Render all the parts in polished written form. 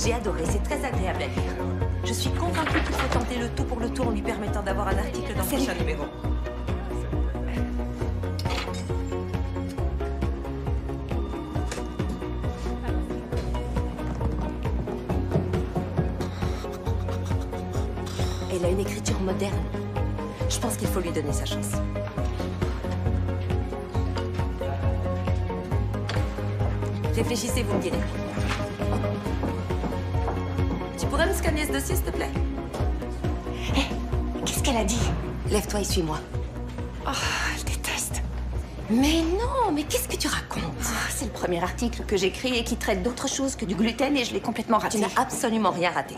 J'ai adoré, c'est très agréable à lire. Je suis convaincue qu'il faut tenter le tout pour le tout en lui permettant d'avoir un article dans le prochain numéro. Elle a une écriture moderne. Je pense qu'il faut lui donner sa chance. Réfléchissez, vous me direz. Tu pourrais me scanner ce dossier, s'il te plaît? Hé, qu'est-ce qu'elle a dit? Lève-toi et suis-moi. Oh, elle déteste. Mais non, mais qu'est-ce que tu racontes? C'est le premier article que j'écris et qui traite d'autre chose que du gluten et je l'ai complètement raté. Tu n'as absolument rien raté.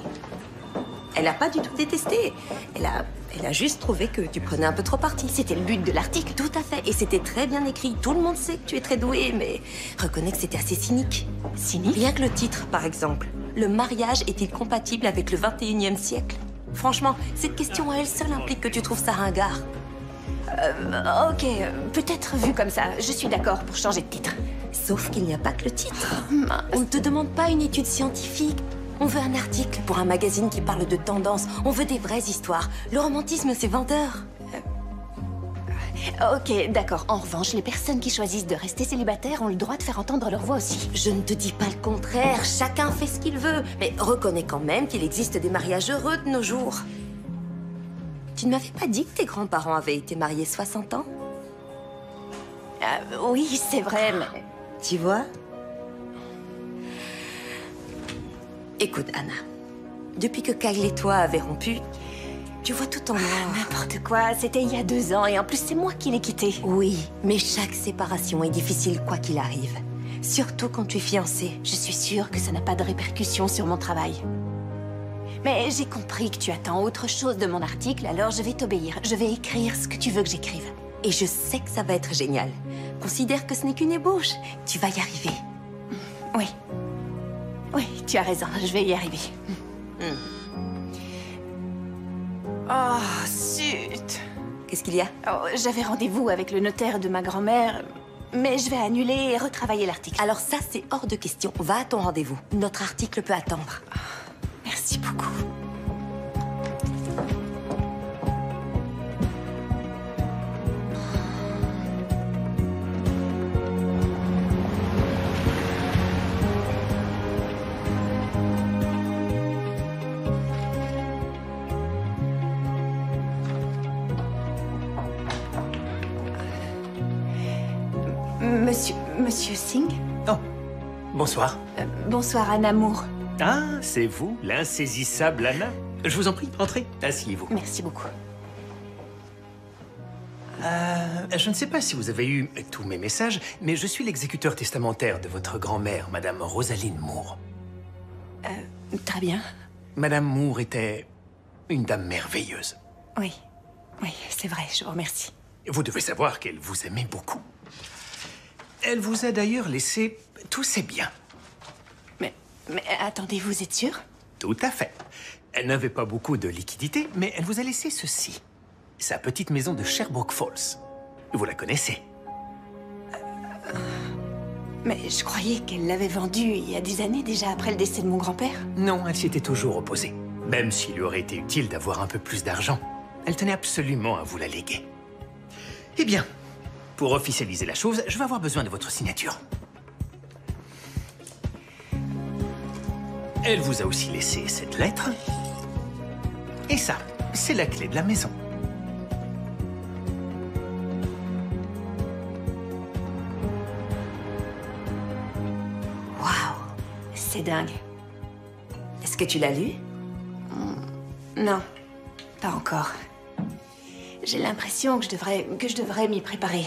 Elle n'a pas du tout détesté. Elle a juste trouvé que tu prenais un peu trop parti. C'était le but de l'article. Tout à fait. Et c'était très bien écrit. Tout le monde sait que tu es très douée, mais reconnais que c'était assez cynique. Cynique? Rien que le titre, par exemple. Le mariage est-il compatible avec le 21e siècle? Franchement, cette question à elle seule implique que tu trouves ça ringard. Ok, peut-être vu comme ça. Je suis d'accord pour changer de titre. Sauf qu'il n'y a pas que le titre. Mince. On ne te demande pas une étude scientifique. On veut un article pour un magazine qui parle de tendance. On veut des vraies histoires. Le romantisme, c'est vendeur. Ok, d'accord. En revanche, les personnes qui choisissent de rester célibataires ont le droit de faire entendre leur voix aussi. Je ne te dis pas le contraire. Chacun fait ce qu'il veut. Mais reconnais quand même qu'il existe des mariages heureux de nos jours. Tu ne m'avais pas dit que tes grands-parents avaient été mariés 60 ans? Oui, c'est vrai, mais... Tu vois? Écoute, Anna. Depuis que Kyle et toi avez rompu, tu vois tout en noir. N'importe quoi, c'était il y a 2 ans et en plus c'est moi qui l'ai quitté. Oui, mais chaque séparation est difficile quoi qu'il arrive. Surtout quand tu es fiancée. Je suis sûre que ça n'a pas de répercussions sur mon travail. Mais j'ai compris que tu attends autre chose de mon article, alors je vais t'obéir. Je vais écrire ce que tu veux que j'écrive. Et je sais que ça va être génial. Considère que ce n'est qu'une ébauche. Tu vas y arriver. Oui. Oui, tu as raison, je vais y arriver. Oh, zut! Qu'est-ce qu'il y a? Oh, j'avais rendez-vous avec le notaire de ma grand-mère, mais je vais annuler et retravailler l'article. Alors ça, c'est hors de question. Va à ton rendez-vous. Notre article peut attendre. Merci beaucoup. Monsieur Singh? Oh, bonsoir. Bonsoir, Anna Moore. Ah, c'est vous, l'insaisissable Anna. Je vous en prie, entrez, asseyez-vous. Merci beaucoup. Je ne sais pas si vous avez eu tous mes messages, mais je suis l'exécuteur testamentaire de votre grand-mère, Madame Rosaline Moore. Très bien. Madame Moore était une dame merveilleuse. Oui, oui, c'est vrai, je vous remercie. Vous devez savoir qu'elle vous aimait beaucoup. Elle vous a d'ailleurs laissé tous ses biens. Mais attendez, vous êtes sûr? Tout à fait. Elle n'avait pas beaucoup de liquidités, mais elle vous a laissé ceci. Sa petite maison de Sherbrooke Falls. Vous la connaissez? Mais je croyais qu'elle l'avait vendue il y a des années déjà après le décès de mon grand-père. Non, elle s'y était toujours opposée. Même s'il lui aurait été utile d'avoir un peu plus d'argent, elle tenait absolument à vous la léguer. Eh bien, pour officialiser la chose, je vais avoir besoin de votre signature. Elle vous a aussi laissé cette lettre. Et ça, c'est la clé de la maison. Waouh! C'est dingue. Est-ce que tu l'as lu? Non, pas encore. J'ai l'impression que je devrais m'y préparer.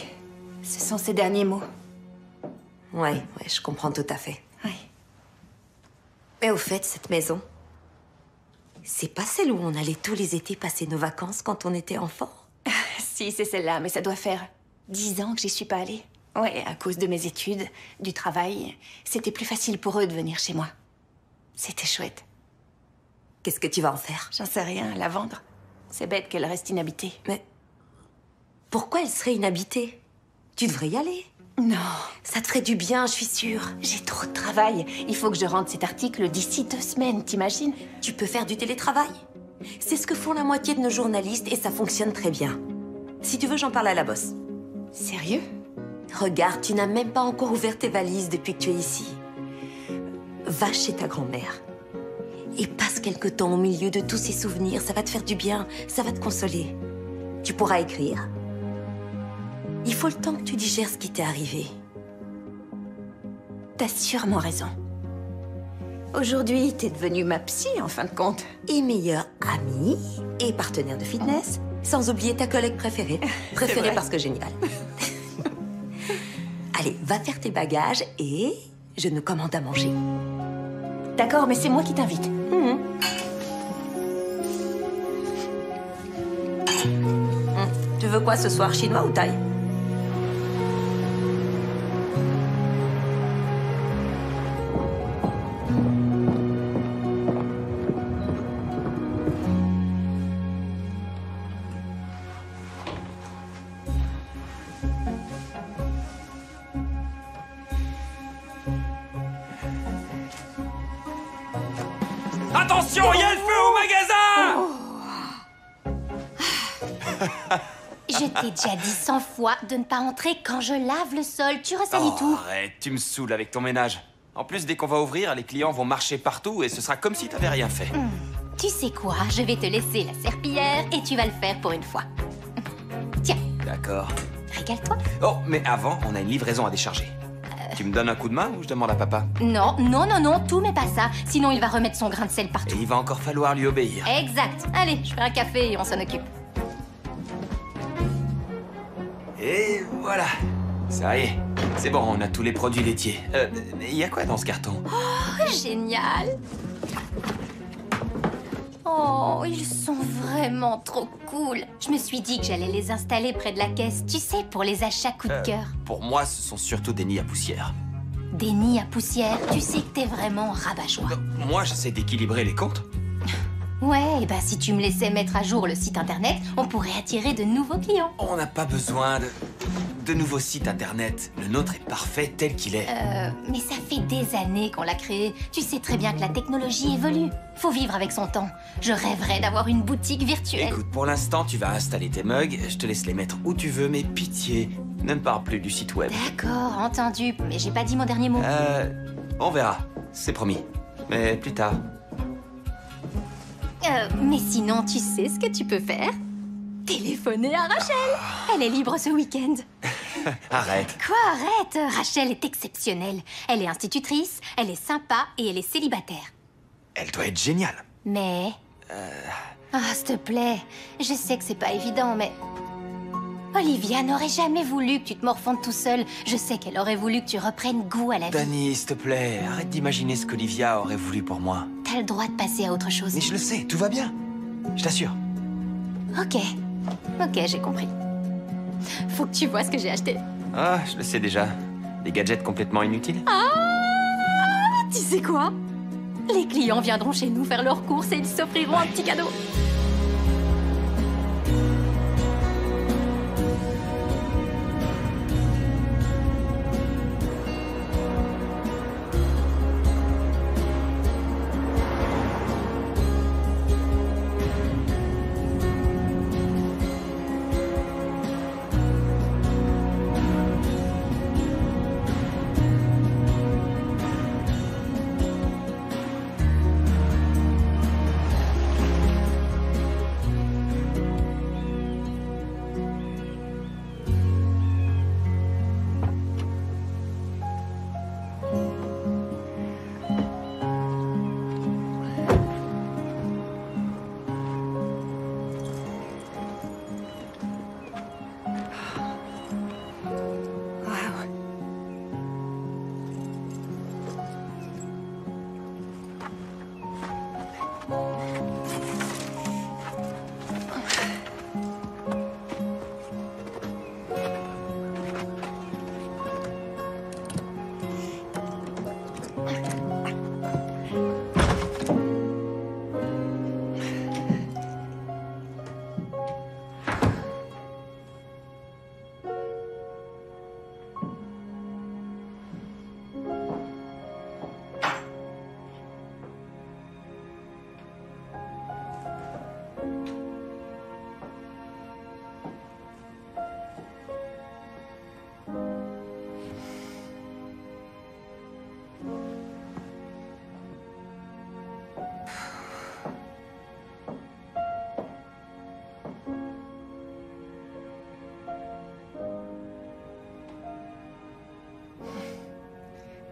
Ce sont ces derniers mots. Ouais, je comprends tout à fait. Oui. Mais au fait, cette maison, c'est pas celle où on allait tous les étés passer nos vacances quand on était enfant? Si, c'est celle-là, mais ça doit faire 10 ans que j'y suis pas allée. Ouais, à cause de mes études, du travail, c'était plus facile pour eux de venir chez moi. C'était chouette. Qu'est-ce que tu vas en faire? J'en sais rien, la vendre. C'est bête qu'elle reste inhabitée. Mais pourquoi elle serait inhabitée? Tu devrais y aller. Non. Ça te ferait du bien, je suis sûre. J'ai trop de travail. Il faut que je rende cet article d'ici 2 semaines, t'imagines? Tu peux faire du télétravail. C'est ce que font la moitié de nos journalistes et ça fonctionne très bien. Si tu veux, j'en parle à la boss. Sérieux? Regarde, tu n'as même pas encore ouvert tes valises depuis que tu es ici. Va chez ta grand-mère. Et passe quelque temps au milieu de tous ces souvenirs. Ça va te faire du bien, ça va te consoler. Tu pourras écrire. Il faut le temps que tu digères ce qui t'est arrivé. T'as sûrement raison. Aujourd'hui, t'es devenue ma psy, en fin de compte. Et meilleure amie et partenaire de fitness. Sans oublier ta collègue préférée. Préférée parce que géniale. Allez, va faire tes bagages et je nous commande à manger. D'accord, mais c'est moi qui t'invite. Tu veux quoi ce soir, chinois ou thaï? Attention, il y a le feu au magasin! Je t'ai déjà dit 100 fois de ne pas entrer quand je lave le sol. Tu ressalis tout. Arrête, tu me saoules avec ton ménage. En plus, dès qu'on va ouvrir, les clients vont marcher partout et ce sera comme si t'avais rien fait. Tu sais quoi? Je vais te laisser la serpillière et tu vas le faire pour une fois. Tiens, D'accord. régale-toi. Oh, mais avant, on a une livraison à décharger. Tu me donnes un coup de main ou je demande à papa? Non, non, non, non, tout mais pas ça. Sinon, il va remettre son grain de sel Et partout. il va encore falloir lui obéir. Exact. Allez, je fais un café et on s'en occupe. Et voilà. Ça y est. C'est bon, on a tous les produits laitiers. Il y a quoi dans ce carton? Génial. Oh, ils sont vraiment trop cool. Je me suis dit que j'allais les installer près de la caisse, tu sais, pour les achats coup de cœur. Pour moi, ce sont surtout des nids à poussière. Des nids à poussière, tu sais que t'es vraiment rabat-joie. Moi, j'essaie d'équilibrer les comptes. Ouais, et bah si tu me laissais mettre à jour le site internet, on pourrait attirer de nouveaux clients. On n'a pas besoin de nouveaux sites internet. Le nôtre est parfait tel qu'il est. Mais ça fait des années qu'on l'a créé. Tu sais très bien que la technologie évolue. Faut vivre avec son temps. Je rêverais d'avoir une boutique virtuelle. Écoute, pour l'instant, tu vas installer tes mugs. Je te laisse les mettre où tu veux, mais pitié, ne me parle plus du site web. D'accord, entendu. Mais j'ai pas dit mon dernier mot. On verra. C'est promis. Mais plus tard. Mais sinon, tu sais ce que tu peux faire? Téléphoner à Rachel. Elle est libre ce week-end. Arrête. Quoi, arrête? Rachel est exceptionnelle. Elle est institutrice, elle est sympa et elle est célibataire. Elle doit être géniale. Mais... Ah, s'il te plaît. Je sais que c'est pas évident, mais... Olivia n'aurait jamais voulu que tu te morfondes tout seul. Je sais qu'elle aurait voulu que tu reprennes goût à la vie. Dani, s'il te plaît, arrête d'imaginer ce qu'Olivia aurait voulu pour moi. T'as le droit de passer à autre chose. Mais je le sais, tout va bien. Je t'assure. Ok. Ok, j'ai compris. Faut que tu vois ce que j'ai acheté. Ah, je le sais déjà. Des gadgets complètement inutiles. Tu sais quoi? Les clients viendront chez nous faire leurs courses et ils s'offriront un petit cadeau.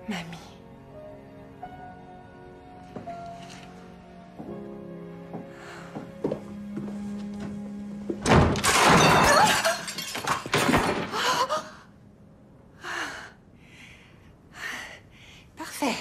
Mamie. Parfait.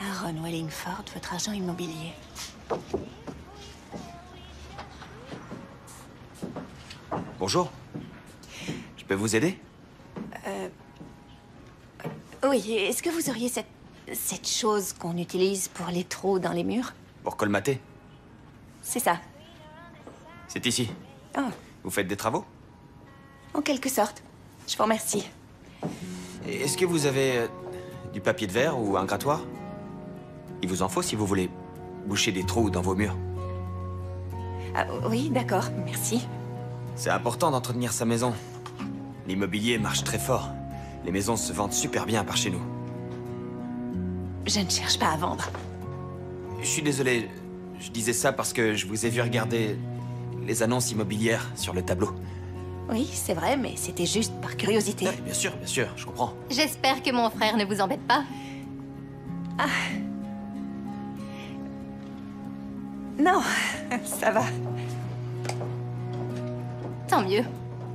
Aaron Wallingford, votre agent immobilier. Bonjour. Je peux vous aider? Oui, est-ce que vous auriez cette chose qu'on utilise pour les trous dans les murs? Pour colmater? C'est ça. C'est ici. Oh, Vous faites des travaux? en quelque sorte. Je vous remercie. Et est-ce que vous avez du papier de verre ou un grattoir? Il vous en faut si vous voulez boucher des trous dans vos murs. Ah, oui, d'accord, merci. C'est important d'entretenir sa maison. L'immobilier marche très fort. Les maisons se vendent super bien par chez nous. Je ne cherche pas à vendre. Je suis désolé, je disais ça parce que je vous ai vu regarder les annonces immobilières sur le tableau. Oui, c'est vrai, mais c'était juste par curiosité. Ouais, bien sûr, je comprends. J'espère que mon frère ne vous embête pas. Non, ça va. Tant mieux.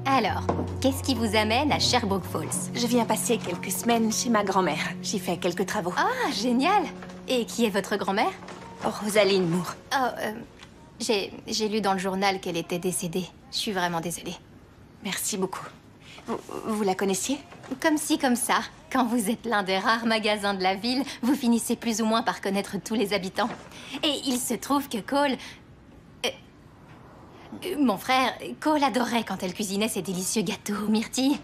Alors, qu'est-ce qui vous amène à Sherbrooke Falls? Je viens passer quelques semaines chez ma grand-mère. J'y fais quelques travaux. Ah, génial! Et qui est votre grand-mère? Rosaline Moore. Oh, j'ai lu dans le journal qu'elle était décédée. Je suis vraiment désolée. Merci beaucoup. Vous la connaissiez? Comme ci, comme ça. Quand vous êtes l'un des rares magasins de la ville, vous finissez plus ou moins par connaître tous les habitants. Et il se trouve que Cole... mon frère, Cole adorait quand elle cuisinait ses délicieux gâteaux aux myrtilles.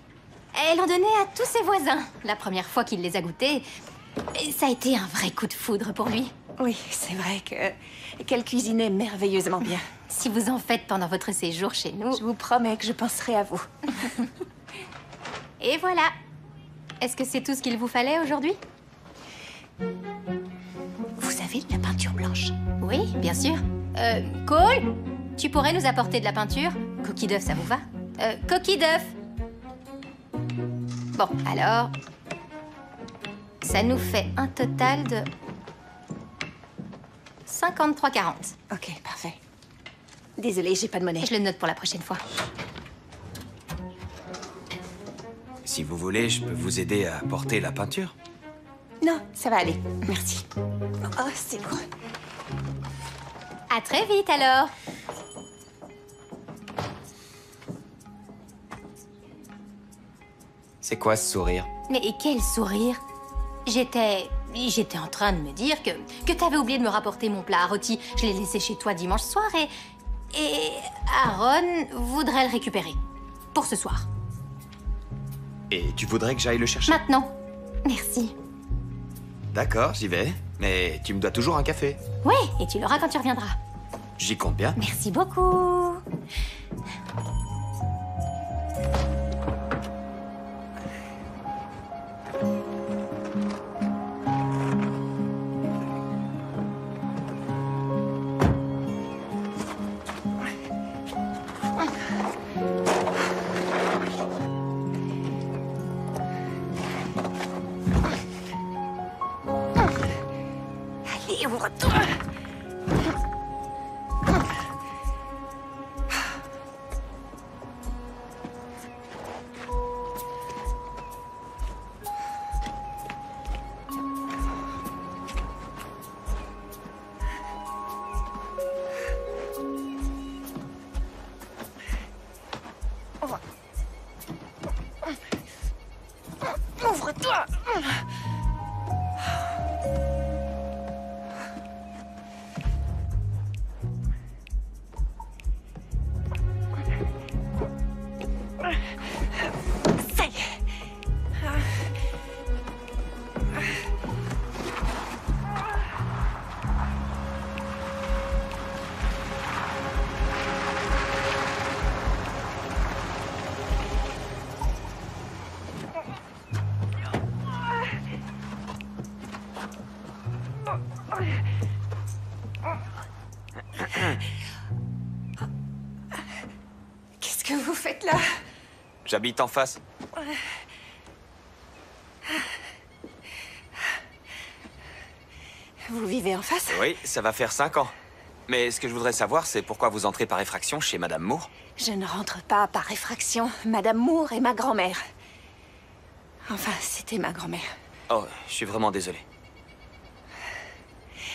Elle en donnait à tous ses voisins. La première fois qu'il les a goûtés, ça a été un vrai coup de foudre pour lui. Oui, c'est vrai qu'elle cuisinait merveilleusement bien. Si vous en faites pendant votre séjour chez nous... Je vous promets que je penserai à vous. Et voilà. Est-ce que c'est tout ce qu'il vous fallait aujourd'hui? Vous avez de la peinture blanche? Oui, bien sûr. Cole, tu pourrais nous apporter de la peinture? Coquille d'œuf, ça vous va? Coquille d'œuf. Bon, alors... Ça nous fait un total de... 53,40. Ok, parfait. Désolée, j'ai pas de monnaie. Je le note pour la prochaine fois. Si vous voulez, je peux vous aider à porter la peinture. Non, ça va aller. Merci. Oh, c'est lourd. À très vite, alors. C'est quoi ce sourire? Mais quel sourire! J'étais en train de me dire que t'avais oublié de me rapporter mon plat à rôti. Je l'ai laissé chez toi dimanche soir et Aaron voudrait le récupérer. Pour ce soir. Et tu voudrais que j'aille le chercher? Maintenant. Merci. D'accord, j'y vais. Mais tu me dois toujours un café. Ouais, et tu l'auras quand tu reviendras. J'y compte bien. Merci beaucoup. Allez, on retourne. Ouvre-toi. vous faites là? J'habite en face. Vous vivez en face? Oui, ça va faire 5 ans. Mais ce que je voudrais savoir, c'est pourquoi vous entrez par effraction chez Madame Moore? Je ne rentre pas par effraction. Madame Moore est ma grand-mère. Enfin, c'était ma grand-mère. Oh, je suis vraiment désolé.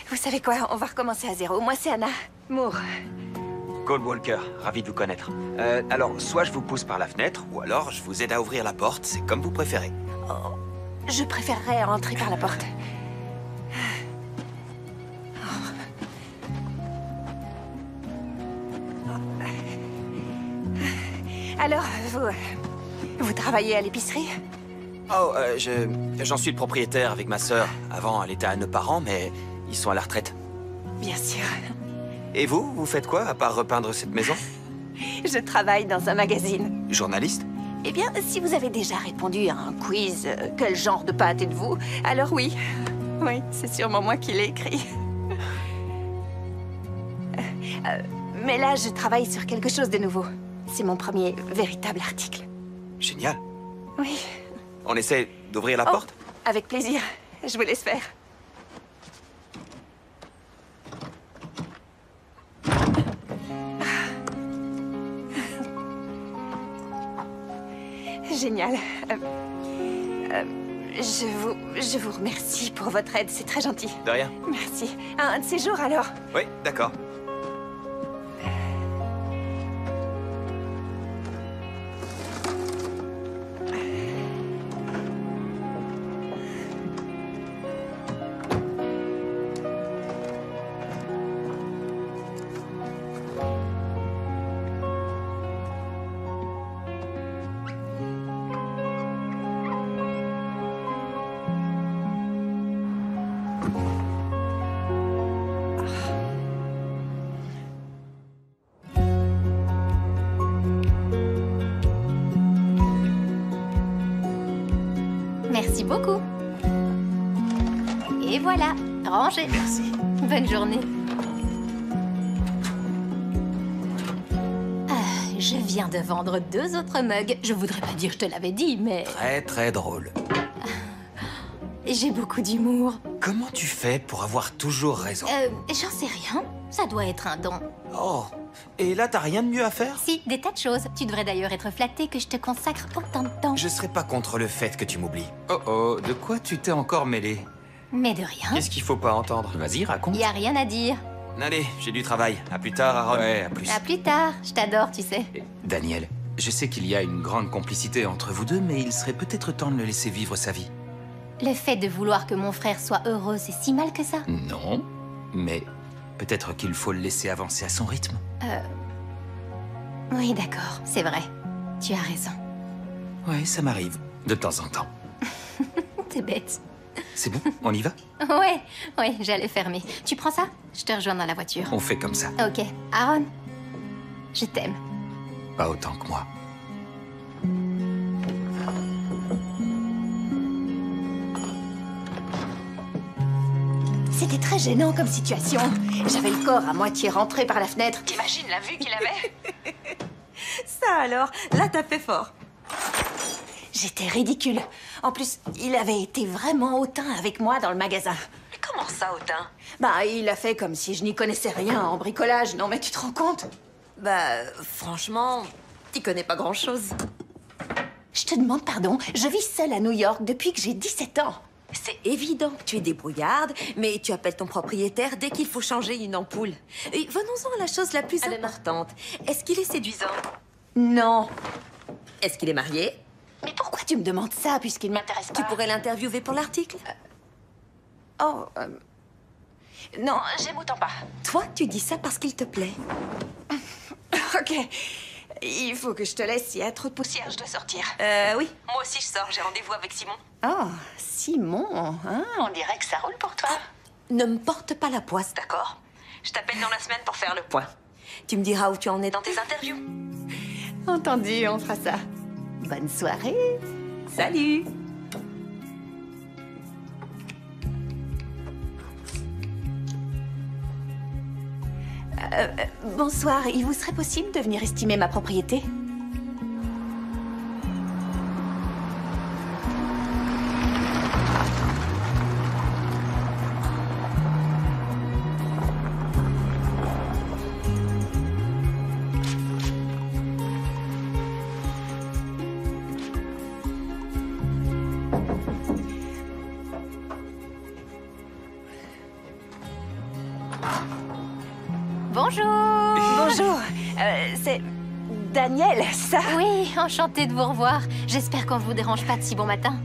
Vous savez quoi? On va recommencer à zéro. Moi, c'est Anna Moore. Cole Walker, ravi de vous connaître. Alors, soit je vous pousse par la fenêtre, ou alors je vous aide à ouvrir la porte, c'est comme vous préférez. Oh, je préférerais entrer par la porte. Alors, vous travaillez à l'épicerie? Oh, j'en suis le propriétaire avec ma sœur. Avant, elle était à nos parents, mais ils sont à la retraite. Bien sûr. Et vous faites quoi, à part repeindre cette maison? Je travaille dans un magazine. Journaliste? Eh bien, si vous avez déjà répondu à un quiz « Quel genre de pâte êtes-vous » alors oui. Oui, c'est sûrement moi qui l'ai écrit. Mais là, je travaille sur quelque chose de nouveau. C'est mon premier véritable article. Génial. Oui. On essaie d'ouvrir la porte? Avec plaisir. Je vous laisse faire. Génial. Je vous remercie pour votre aide. C'est très gentil. De rien. Merci. Un de ces jours, alors. Oui, d'accord. Merci beaucoup. Et voilà, rangé. Merci. Bonne journée. Je viens de vendre 2 autres mugs. Je voudrais pas dire je te l'avais dit, mais... Très, très drôle. J'ai beaucoup d'humour. Comment tu fais pour avoir toujours raison? J'en sais rien. Ça doit être un don. Oh, et là, t'as rien de mieux à faire? Si, des tas de choses. Tu devrais d'ailleurs être flatté que je te consacre autant de temps. Je serais pas contre le fait que tu m'oublies. Oh, de quoi tu t'es encore mêlé? Mais de rien. Qu'est-ce qu'il faut pas entendre? Vas-y, raconte. Y a rien à dire. Allez, j'ai du travail. À plus tard, Aaron. Ouais, à plus. À plus tard. Je t'adore, tu sais. Daniel, je sais qu'il y a une grande complicité entre vous deux, mais il serait peut-être temps de le laisser vivre sa vie. Le fait de vouloir que mon frère soit heureux, c'est si mal que ça? Non, mais peut-être qu'il faut le laisser avancer à son rythme. Oui, d'accord, c'est vrai. Tu as raison. Ouais, ça m'arrive, de temps en temps. T'es bête. C'est bon, on y va? Ouais, j'allais fermer. Tu prends ça? Je te rejoins dans la voiture. On fait comme ça. Ok. Aaron, je t'aime. Pas autant que moi. C'était très gênant comme situation. J'avais le corps à moitié rentré par la fenêtre. T'imagines la vue qu'il avait? Ça alors, là t'as fait fort. J'étais ridicule. En plus, il avait été vraiment hautain avec moi dans le magasin. Mais comment ça, hautain? Bah, il a fait comme si je n'y connaissais rien en bricolage. Non, mais tu te rends compte? Bah, franchement, t'y connais pas grand-chose. Je te demande pardon. Je vis seule à New York depuis que j'ai 17 ans. C'est évident que tu es débrouillarde, mais tu appelles ton propriétaire dès qu'il faut changer une ampoule. Et venons-en à la chose la plus importante. Est-ce qu'il est séduisant? Non. Est-ce qu'il est marié? Mais pourquoi tu me demandes ça puisqu'il m'intéresse pas? Tu pourrais l'interviewer pour l'article? Non, j'aime autant pas. Toi, tu dis ça parce qu'il te plaît. Ok. Il faut que je te laisse. Il y a trop de poussière, je dois sortir. Oui. Moi aussi, je sors. J'ai rendez-vous avec Simon. Oh, Simon, hein? On dirait que ça roule pour toi. Ne me porte pas la poisse, d'accord? Je t'appelle dans la semaine pour faire le point. Tu me diras où tu en es dans tes interviews. Entendu, on fera ça. Bonne soirée. Salut! Bonsoir, il vous serait possible de venir estimer ma propriété? Bonjour. Bonjour. C'est Daniel, ça? Oui, enchantée de vous revoir. J'espère qu'on ne vous dérange pas de si bon matin.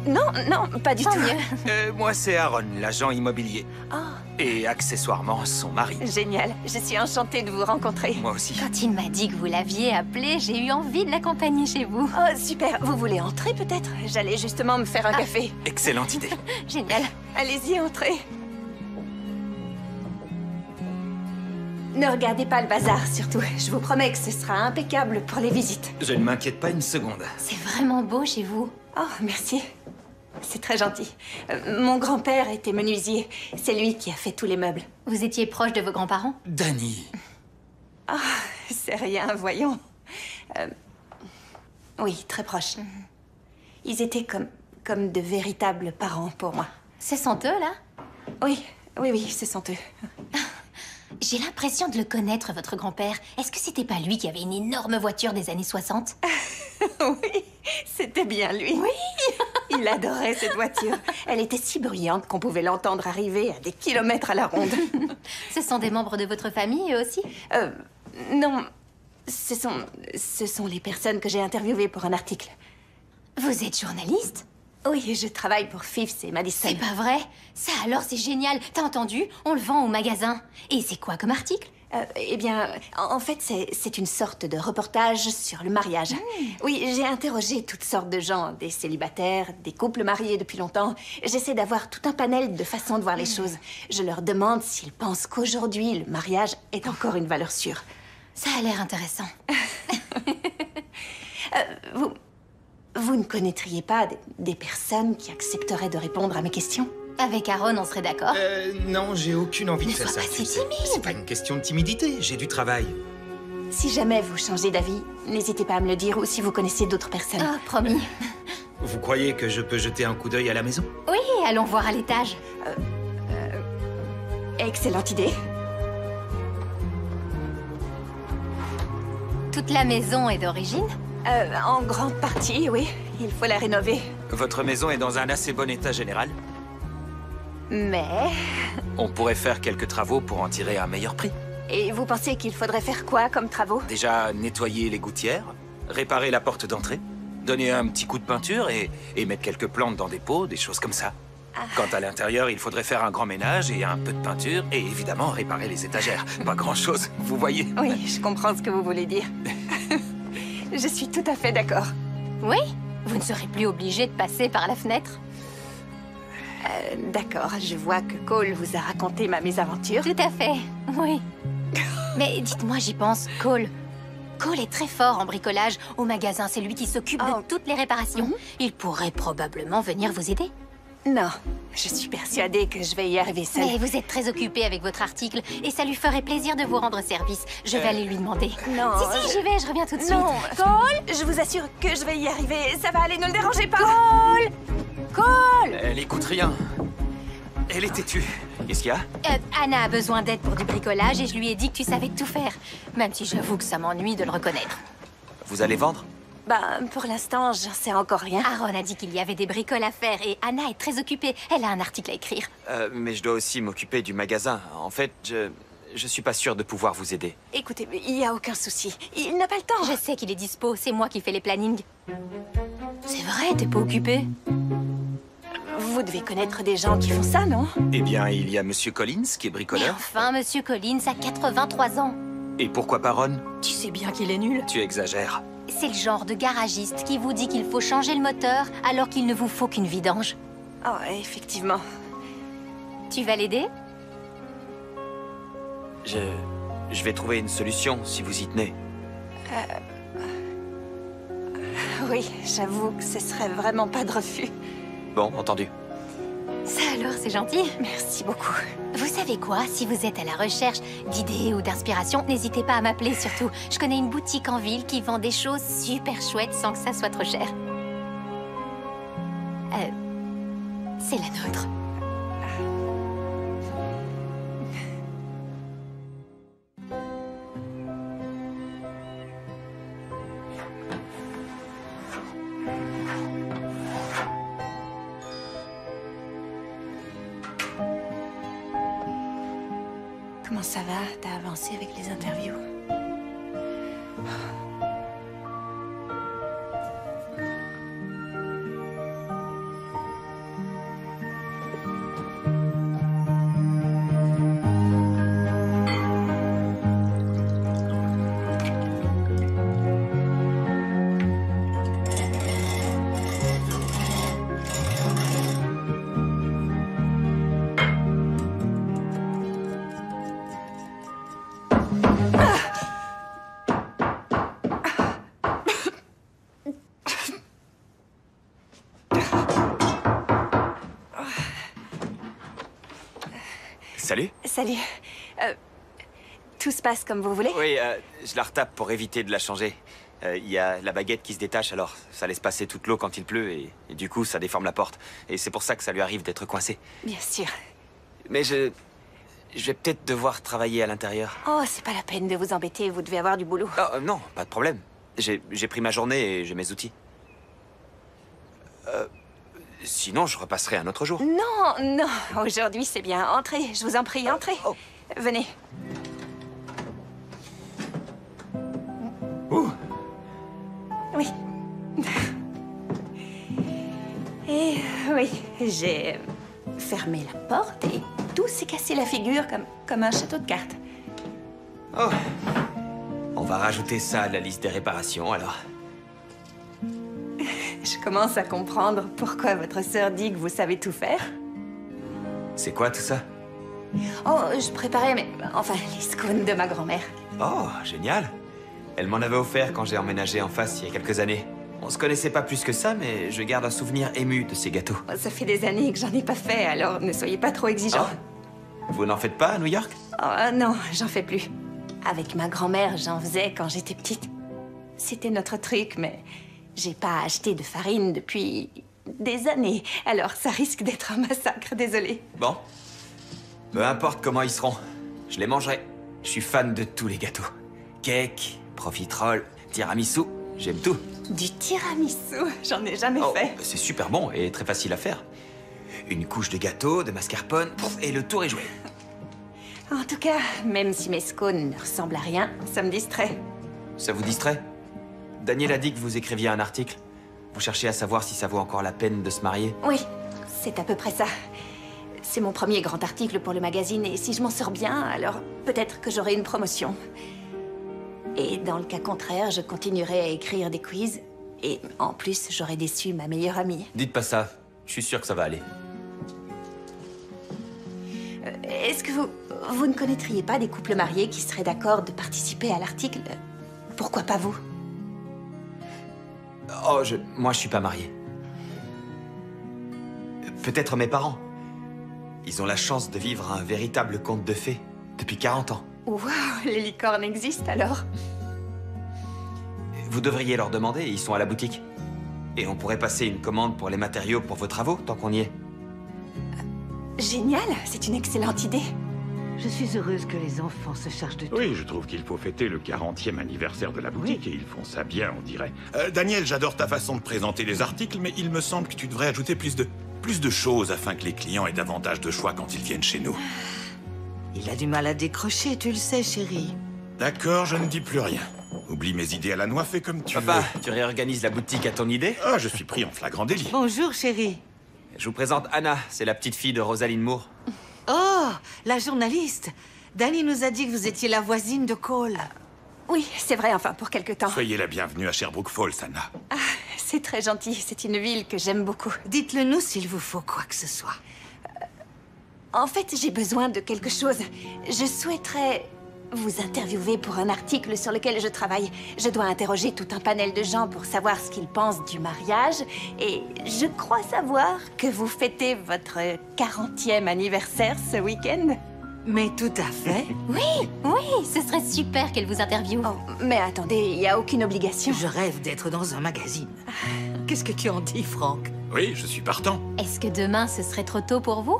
Non, non, pas du Tant tout. mieux. Moi, c'est Aaron, l'agent immobilier. Oh, Et accessoirement, son mari. génial. Je suis enchantée de vous rencontrer. Moi aussi. Quand il m'a dit que vous l'aviez appelé, j'ai eu envie de l'accompagner chez vous. Oh, super. Vous voulez entrer, peut-être? J'allais justement me faire un café. Excellente idée. Génial. Allez-y, entrez. Ne regardez pas le bazar, surtout. Je vous promets que ce sera impeccable pour les visites. Je ne m'inquiète pas une seconde. C'est vraiment beau chez vous. Oh, merci. C'est très gentil. Mon grand-père était menuisier. C'est lui qui a fait tous les meubles. Vous étiez proche de vos grands-parents? Danny. Ah, c'est rien, voyons. Oui, très proche. Ils étaient comme de véritables parents pour moi. Ce sont eux, là? Oui, oui, oui, ce sont eux. J'ai l'impression de le connaître, votre grand-père. Est-ce que c'était pas lui qui avait une énorme voiture des années 60? Oui, c'était bien lui. Oui. Il adorait cette voiture. Elle était si bruyante qu'on pouvait l'entendre arriver à des kilomètres à la ronde. Ce sont des membres de votre famille, eux aussi? Non, ce sont les personnes que j'ai interviewées pour un article. Vous êtes journaliste? Oui, je travaille pour Fifth et Madison. C'est pas vrai? Ça alors, c'est génial. T'as entendu? On le vend au magasin. Et c'est quoi comme article? Eh bien, en fait, c'est une sorte de reportage sur le mariage. Oui, j'ai interrogé toutes sortes de gens, des célibataires, des couples mariés depuis longtemps. J'essaie d'avoir tout un panel de façons de voir les choses. Je leur demande s'ils pensent qu'aujourd'hui, le mariage est encore une valeur sûre. Ça a l'air intéressant. Vous ne connaîtriez pas des personnes qui accepteraient de répondre à mes questions? Avec Aaron, on serait d'accord? Non, j'ai aucune envie de Ne faire sois ça. pas tu si sais. timide. C'est pas une question de timidité, j'ai du travail. Si jamais vous changez d'avis, n'hésitez pas à me le dire ou si vous connaissez d'autres personnes. Oh, promis. Vous croyez que je peux jeter un coup d'œil à la maison? Oui, allons voir à l'étage. Excellente idée. Toute la maison est d'origine? En grande partie, oui. Il faut la rénover. Votre maison est dans un assez bon état général. Mais... On pourrait faire quelques travaux pour en tirer un meilleur prix. Et vous pensez qu'il faudrait faire quoi comme travaux? Déjà, nettoyer les gouttières, réparer la porte d'entrée, donner un petit coup de peinture et mettre quelques plantes dans des pots, des choses comme ça. Quant à l'intérieur, il faudrait faire un grand ménage et un peu de peinture et évidemment réparer les étagères. Pas grand-chose, vous voyez. Oui, je comprends ce que vous voulez dire. Je suis tout à fait d'accord. Oui? Vous ne serez plus obligé de passer par la fenêtre? D'accord, je vois que Cole vous a raconté ma mésaventure. Tout à fait, oui. Mais dites-moi, j'y pense, Cole. Cole est très fort en bricolage. Au magasin, c'est lui qui s'occupe Oh. de toutes les réparations. Il pourrait probablement venir vous aider. Non, je suis persuadée que je vais y arriver seule. Mais vous êtes très occupé avec votre article et ça lui ferait plaisir de vous rendre service. Je vais aller lui demander. Non, Si, j'y vais, je reviens tout de suite. Non, Cole, je vous assure que je vais y arriver. Ça va aller, ne le dérangez pas. Cole! Elle écoute rien. Elle est têtue. Qu'est-ce qu'il y a? Anna a besoin d'aide pour du bricolage et je lui ai dit que tu savais tout faire. Même si j'avoue que ça m'ennuie de le reconnaître. Vous allez vendre? Bah, pour l'instant, j'en sais encore rien. Aaron a dit qu'il y avait des bricoles à faire et Anna est très occupée. Elle a un article à écrire. Mais je dois aussi m'occuper du magasin. En fait, je suis pas sûr de pouvoir vous aider. Écoutez, il n'y a aucun souci. Il n'a pas le temps. Je sais qu'il est dispo, c'est moi qui fais les plannings. C'est vrai, t'es pas occupé? Vous devez connaître des gens qui font ça, non? Eh bien, il y a Monsieur Collins, qui est Mais bricoleur. enfin, Monsieur Collins a 83 ans. Et pourquoi pas Ron? Tu sais bien qu'il est nul. Tu exagères. C'est le genre de garagiste qui vous dit qu'il faut changer le moteur alors qu'il ne vous faut qu'une vidange. Oh, effectivement. Tu vas l'aider? Je vais trouver une solution si vous y tenez. Oui, j'avoue que ce serait vraiment pas de refus. Bon, entendu. Ça alors, c'est gentil. Merci beaucoup. Vous savez quoi? Si vous êtes à la recherche d'idées ou d'inspiration, n'hésitez pas à m'appeler surtout. Je connais une boutique en ville qui vend des choses super chouettes sans que ça soit trop cher. C'est la nôtre. Comment comment ça va? T'as avancé avec les interviews? Salut. Salut. Tout se passe comme vous voulez? Oui, je la retape pour éviter de la changer. Il y a la baguette qui se détache, alors ça laisse passer toute l'eau quand il pleut, et du coup, ça déforme la porte. Et c'est pour ça que ça lui arrive d'être coincé. Bien sûr. Mais je vais peut-être devoir travailler à l'intérieur. Oh, c'est pas la peine de vous embêter, vous devez avoir du boulot. Oh, non, pas de problème. J'ai pris ma journée et j'ai mes outils. Sinon, je repasserai un autre jour. Non, non, aujourd'hui c'est bien. Entrez, je vous en prie, entrez. Oh. Venez. Oui. Et oui, j'ai fermé la porte et tout s'est cassé la figure comme un château de cartes. Oh. On va rajouter ça à la liste des réparations, alors. Je commence à comprendre pourquoi votre sœur dit que vous savez tout faire. C'est quoi tout ça? Oh, je préparais, enfin, les scones de ma grand-mère. Oh, génial. Elle m'en avait offert quand j'ai emménagé en face il y a quelques années. On se connaissait pas plus que ça, mais je garde un souvenir ému de ces gâteaux. Oh, ça fait des années que j'en ai pas fait, alors ne soyez pas trop exigeants. Oh. Vous n'en faites pas à New York? Oh non, j'en fais plus. Avec ma grand-mère, j'en faisais quand j'étais petite. C'était notre truc, mais j'ai pas acheté de farine depuis des années. Alors ça risque d'être un massacre, désolée. Bon. Peu importe comment ils seront, je les mangerai. Je suis fan de tous les gâteaux. Cake, profiterole, tiramisu, j'aime tout. Du tiramisu, j'en ai jamais Oh, fait. c'est super bon et très facile à faire. Une couche de gâteau, de mascarpone, et le tour est joué. En tout cas, même si mes scones ne ressemblent à rien, ça me distrait. Ça vous distrait? Daniel a dit que vous écriviez un article. Vous cherchez à savoir si ça vaut encore la peine de se marier? Oui, c'est à peu près ça. C'est mon premier grand article pour le magazine et si je m'en sors bien, alors peut-être que j'aurai une promotion. Et dans le cas contraire, je continuerai à écrire des quiz. Et en plus, j'aurai déçu ma meilleure amie. Dites pas ça. Je suis sûr que ça va aller. Est-ce que vous ne connaîtriez pas des couples mariés qui seraient d'accord de participer à l'article? Pourquoi pas vous? Oh, moi, je suis pas marié. Peut-être mes parents. Ils ont la chance de vivre un véritable conte de fées depuis 40 ans. Waouh, les licornes existent alors? Vous devriez leur demander, ils sont à la boutique. Et on pourrait passer une commande pour les matériaux pour vos travaux, tant qu'on y est. Génial, c'est une excellente idée. Je suis heureuse que les enfants se chargent de tout. Oui, je trouve qu'il faut fêter le 40e anniversaire de la boutique et ils font ça bien, on dirait. Daniel, j'adore ta façon de présenter les articles, mais il me semble que tu devrais ajouter plus de choses afin que les clients aient davantage de choix quand ils viennent chez nous. Il a du mal à décrocher, tu le sais, chérie. D'accord, je ne dis plus rien. Oublie mes idées à la noix, fais comme tu Papa, veux. tu réorganises la boutique à ton idée? Ah, je suis pris en flagrant délit. Bonjour, chérie. Je vous présente Anna, c'est la petite fille de Rosaline Moore. Oh, la journaliste. Danny nous a dit que vous étiez la voisine de Cole. Oui, c'est vrai, enfin, pour quelque temps. Soyez la bienvenue à Sherbrooke Falls, Anna. Ah, c'est très gentil, c'est une ville que j'aime beaucoup. Dites-le nous s'il vous faut quoi que ce soit. En fait, j'ai besoin de quelque chose. Je souhaiterais vous interviewer pour un article sur lequel je travaille. Je dois interroger tout un panel de gens pour savoir ce qu'ils pensent du mariage. Et je crois savoir que vous fêtez votre 40e anniversaire ce week-end. Mais tout à fait. Oui, ce serait super qu'elle vous interviewe. Oh, mais attendez, il n'y a aucune obligation. Je rêve d'être dans un magazine. Qu'est-ce que tu en dis, Franck? Oui, je suis partant. Est-ce que demain, ce serait trop tôt pour vous?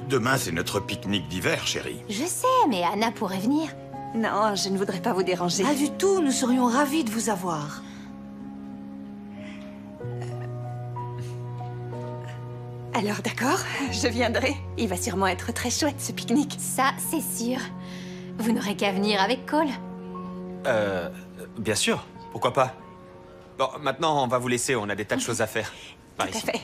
Demain, c'est notre pique-nique d'hiver, chérie. Je sais, mais Anna pourrait venir. Non, je ne voudrais pas vous déranger. Pas du tout, nous serions ravis de vous avoir. Alors d'accord, je viendrai. Il va sûrement être très chouette ce pique-nique. Ça, c'est sûr. Vous n'aurez qu'à venir avec Cole. Bien sûr. Pourquoi pas? Bon, maintenant, on va vous laisser. On a des tas de choses à faire. Par Tout à ici. fait.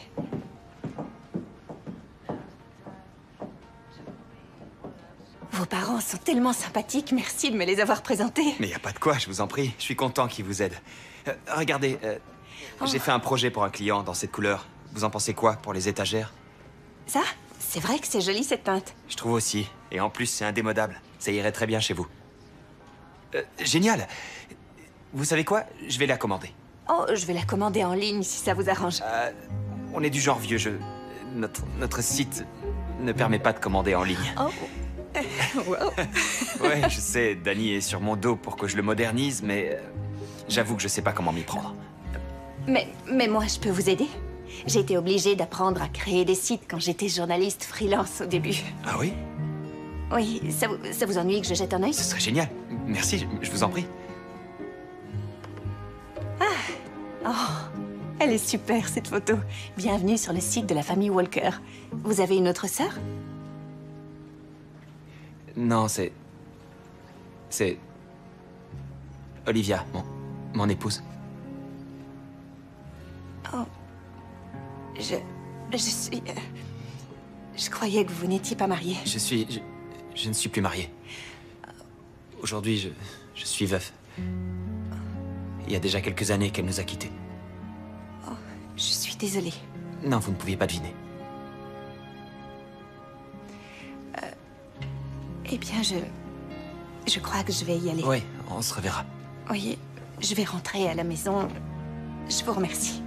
Vos parents sont tellement sympathiques. Merci de me les avoir présentés. Mais y a pas de quoi, je vous en prie. Je suis content qu'ils vous aident. Regardez, j'ai fait un projet pour un client dans cette couleur. Vous en pensez quoi pour les étagères? Ça, c'est vrai que c'est joli cette teinte. Je trouve aussi. Et en plus, c'est indémodable. Ça irait très bien chez vous. Génial. Vous savez quoi? Je vais la commander. Oh, je vais la commander en ligne si ça vous arrange. On est du genre vieux jeu. Notre site ne permet pas de commander en ligne. Oh. Wow. Ouais, je sais, Dani est sur mon dos pour que je le modernise, mais j'avoue que je sais pas comment m'y prendre. Mais moi, je peux vous aider. J'ai été obligée d'apprendre à créer des sites quand j'étais journaliste freelance au début. Ah oui? Oui, ça vous ennuie que je jette un œil? Ce serait génial. Merci, je vous en prie. Elle est super, cette photo. Bienvenue sur le site de la famille Walker. Vous avez une autre sœur? Non, c'est Olivia, mon épouse. Oh. Je suis... Je croyais que vous n'étiez pas mariée. Je ne suis plus marié. Aujourd'hui, je suis veuf. Il y a déjà quelques années qu'elle nous a quittés. Oh, je suis désolée. Non, vous ne pouviez pas deviner. Eh bien, je crois que je vais y aller. Oui, on se reverra. Oui, je vais rentrer à la maison. Je vous remercie.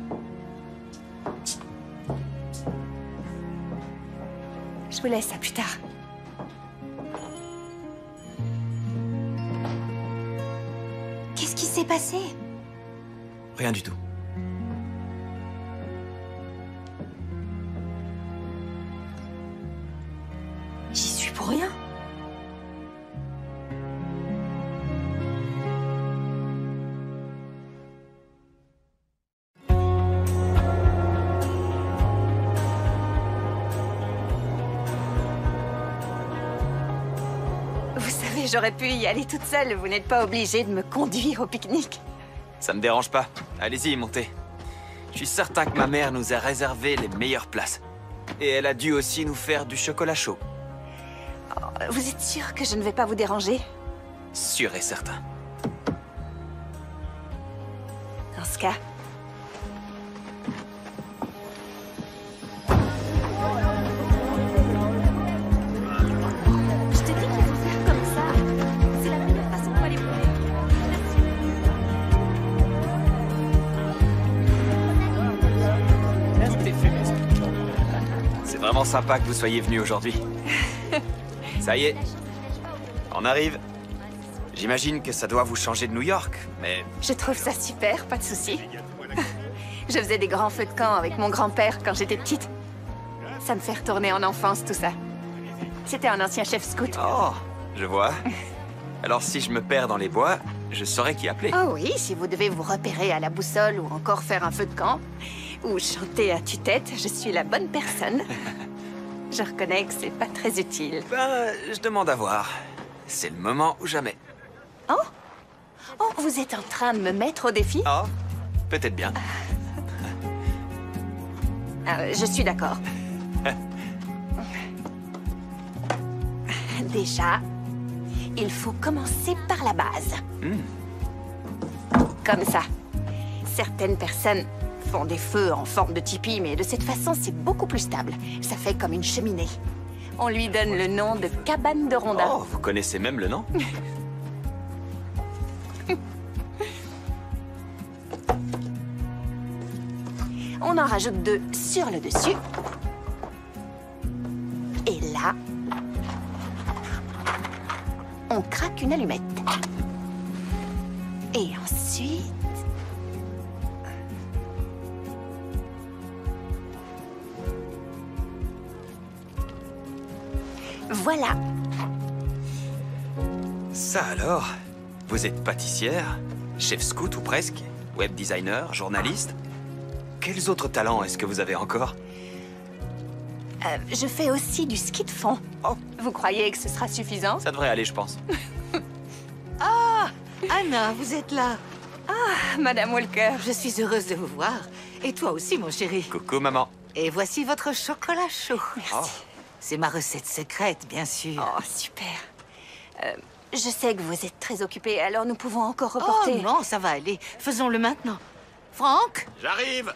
Je vous laisse, à plus tard. Qu'est-ce qui s'est passé? Rien du tout. J'y suis pour rien. Vous savez, j'aurais pu y aller toute seule. Vous n'êtes pas obligée de me conduire au pique-nique. Ça me dérange pas. Allez-y, montez. Je suis certain que ma mère nous a réservé les meilleures places. Et elle a dû aussi nous faire du chocolat chaud. Vous êtes sûr que je ne vais pas vous déranger? Sûr et certain. Dans ce cas... Je te dis qu'il faut faire comme ça. C'est la meilleure façon pour aller brûler. C'est vraiment sympa que vous soyez venus aujourd'hui. Ça y est, on arrive. J'imagine que ça doit vous changer de New York, mais... Je trouve ça super, pas de souci. Je faisais des grands feux de camp avec mon grand-père quand j'étais petite. Ça me fait retourner en enfance, tout ça. C'était un ancien chef scout. Oh, je vois. Alors si je me perds dans les bois, je saurai qui appeler. Oh oui, si vous devez vous repérer à la boussole ou encore faire un feu de camp, ou chanter à tue-tête, je suis la bonne personne. Je reconnais que c'est pas très utile. Ben, je demande à voir. C'est le moment ou jamais. Oh, vous êtes en train de me mettre au défi? Oh, peut-être bien. Je suis d'accord. Déjà, il faut commencer par la base. Comme ça. Certaines personnes font des feux en forme de tipi, mais de cette façon, c'est beaucoup plus stable. Ça fait comme une cheminée. On lui donne le nom de cabane de rondin. Oh, vous connaissez même le nom? On en rajoute 2 sur le dessus. Et là, on craque une allumette. Et ensuite... Voilà. Ça alors? Vous êtes pâtissière, chef scout ou presque, web designer, journaliste? Quels autres talents est-ce que vous avez encore? Je fais aussi du ski de fond. Oh. Vous croyez que ce sera suffisant? Ça devrait aller, je pense. Anna, vous êtes là. Ah, Madame Walker. Je suis heureuse de vous voir. Et toi aussi, mon chéri. Coucou, maman. Et voici votre chocolat chaud. Merci. C'est ma recette secrète, bien sûr. Oh, super. Je sais que vous êtes très occupé, alors nous pouvons encore reporter. Oh non, ça va aller. Faisons-le maintenant. Franck, J'arrive.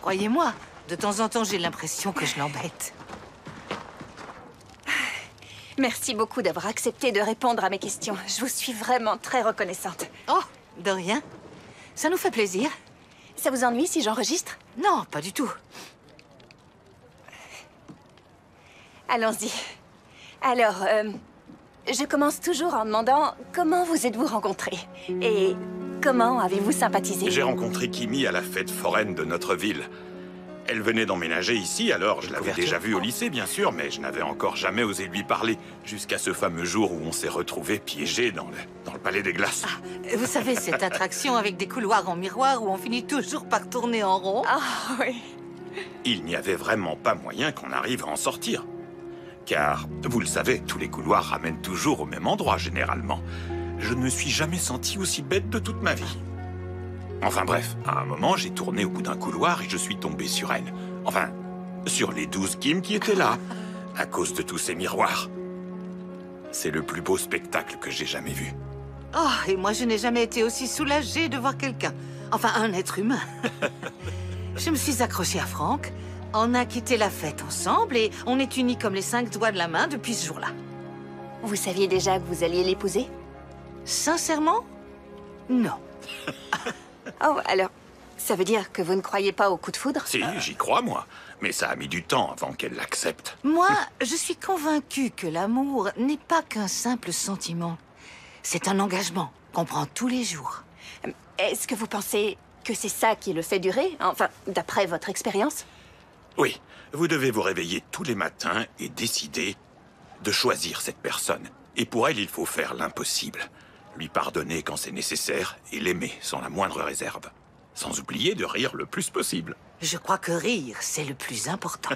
croyez-moi, de temps en temps, j'ai l'impression que je l'embête. Merci beaucoup d'avoir accepté de répondre à mes questions. Je vous suis vraiment très reconnaissante. Oh, de rien. Ça nous fait plaisir. Ça vous ennuie si j'enregistre? Non, pas du tout. Allons-y. Alors, je commence toujours en demandant comment vous êtes-vous rencontrés? Et comment avez-vous sympathisé? J'ai rencontré Kimi à la fête foraine de notre ville. Elle venait d'emménager ici, alors je l'avais déjà vue au lycée, bien sûr, mais je n'avais encore jamais osé lui parler, jusqu'à ce fameux jour où on s'est retrouvés piégés dans le palais des glaces. Vous savez, cette attraction avec des couloirs en miroir où on finit toujours par tourner en rond. Ah oui. Il n'y avait vraiment pas moyen qu'on arrive à en sortir. Car, vous le savez, tous les couloirs ramènent toujours au même endroit, généralement. Je ne me suis jamais senti aussi bête de toute ma vie. Enfin bref, à un moment, j'ai tourné au bout d'un couloir et je suis tombé sur elle. Enfin, sur les 12 Kim qui étaient là, à cause de tous ces miroirs. C'est le plus beau spectacle que j'ai jamais vu. Oh, et moi, je n'ai jamais été aussi soulagée de voir quelqu'un. Enfin, un être humain. Je me suis accrochée à Franck. On a quitté la fête ensemble et on est unis comme les 5 doigts de la main depuis ce jour-là. Vous saviez déjà que vous alliez l'épouser? Sincèrement? Non. Oh, alors, ça veut dire que vous ne croyez pas au coup de foudre? Si, j'y crois, moi. Mais ça a mis du temps avant qu'elle l'accepte. Moi, je suis convaincue que l'amour n'est pas qu'un simple sentiment. C'est un engagement qu'on prend tous les jours. Est-ce que vous pensez que c'est ça qui le fait durer? Enfin, d'après votre expérience? Oui, vous devez vous réveiller tous les matins et décider de choisir cette personne. Et pour elle, il faut faire l'impossible. Lui pardonner quand c'est nécessaire et l'aimer sans la moindre réserve. Sans oublier de rire le plus possible. Je crois que rire, c'est le plus important.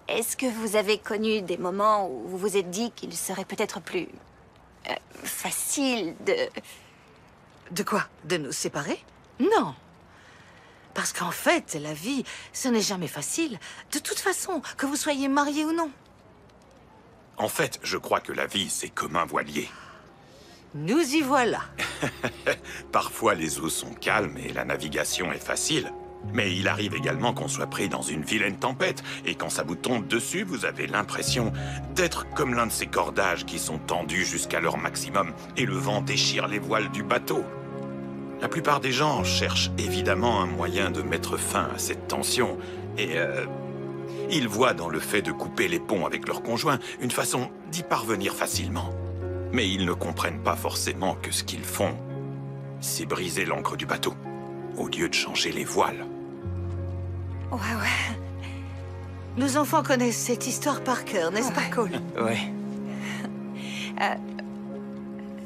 Est-ce que vous avez connu des moments où vous vous êtes dit qu'il serait peut-être plus... facile de... De quoi? De nous séparer? Non. Parce qu'en fait, la vie, ce n'est jamais facile. De toute façon, que vous soyez mariés ou non. En fait, je crois que la vie, c'est comme un voilier. Nous y voilà. Parfois, les eaux sont calmes et la navigation est facile. Mais il arrive également qu'on soit pris dans une vilaine tempête, et quand ça vous tombe dessus, vous avez l'impression d'être comme l'un de ces cordages qui sont tendus jusqu'à leur maximum, et le vent déchire les voiles du bateau. La plupart des gens cherchent évidemment un moyen de mettre fin à cette tension, et ils voient dans le fait de couper les ponts avec leur conjoint une façon d'y parvenir facilement. Mais ils ne comprennent pas forcément que ce qu'ils font, c'est briser l'ancre du bateau, au lieu de changer les voiles. Ouais. Nos enfants connaissent cette histoire par cœur, n'est-ce pas, Cole? Ouais.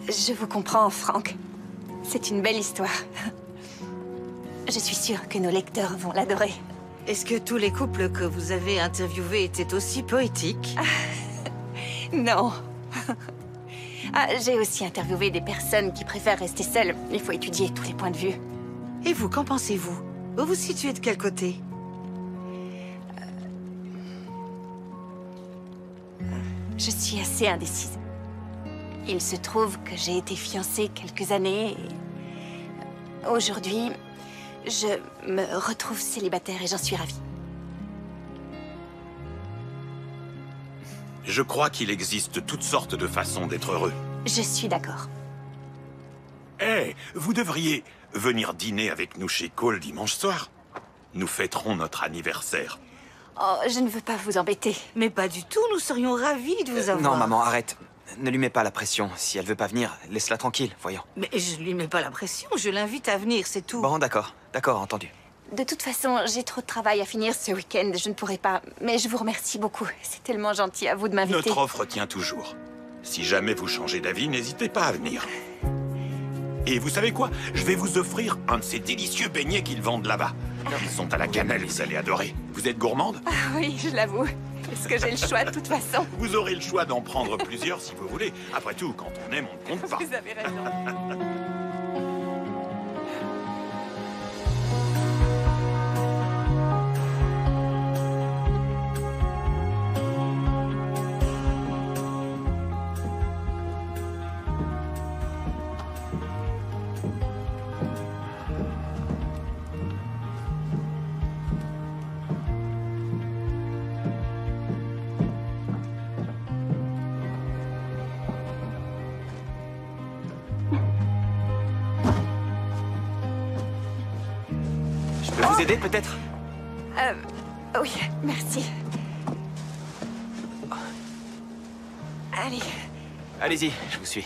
Je vous comprends, Franck. C'est une belle histoire. Je suis sûre que nos lecteurs vont l'adorer. Est-ce que tous les couples que vous avez interviewés étaient aussi poétiques? Non. J'ai aussi interviewé des personnes qui préfèrent rester seules. Il faut étudier tous les points de vue. Et vous, qu'en pensez-vous? Vous vous situez de quel côté? Je suis assez indécise. Il se trouve que j'ai été fiancée quelques années et... Aujourd'hui, je me retrouve célibataire et j'en suis ravie. Je crois qu'il existe toutes sortes de façons d'être heureux. Je suis d'accord. Eh, vous devriez venir dîner avec nous chez Cole dimanche soir. Nous fêterons notre anniversaire. Oh, je ne veux pas vous embêter. Mais pas du tout, nous serions ravis de vous avoir. Non, maman, arrête. Ne lui mets pas la pression. Si elle veut pas venir, laisse-la tranquille, voyons. Mais je lui mets pas la pression, je l'invite à venir, c'est tout. Bon, d'accord. D'accord, entendu. De toute façon, j'ai trop de travail à finir ce week-end. Je ne pourrai pas. Mais je vous remercie beaucoup. C'est tellement gentil à vous de m'inviter. Notre offre tient toujours. Si jamais vous changez d'avis, n'hésitez pas à venir. Et vous savez quoi? Je vais vous offrir un de ces délicieux beignets qu'ils vendent là-bas. Ils sont à la cannelle, vous allez adorer. Vous êtes gourmande? Ah oui, je l'avoue. Est-ce que j'ai le choix de toute façon? Vous aurez le choix d'en prendre plusieurs si vous voulez. Après tout, quand on aime, on ne compte pas. Vous avez raison. Je peux vous aider, peut-être? Oui, merci. Allez. Allez-y, je vous suis.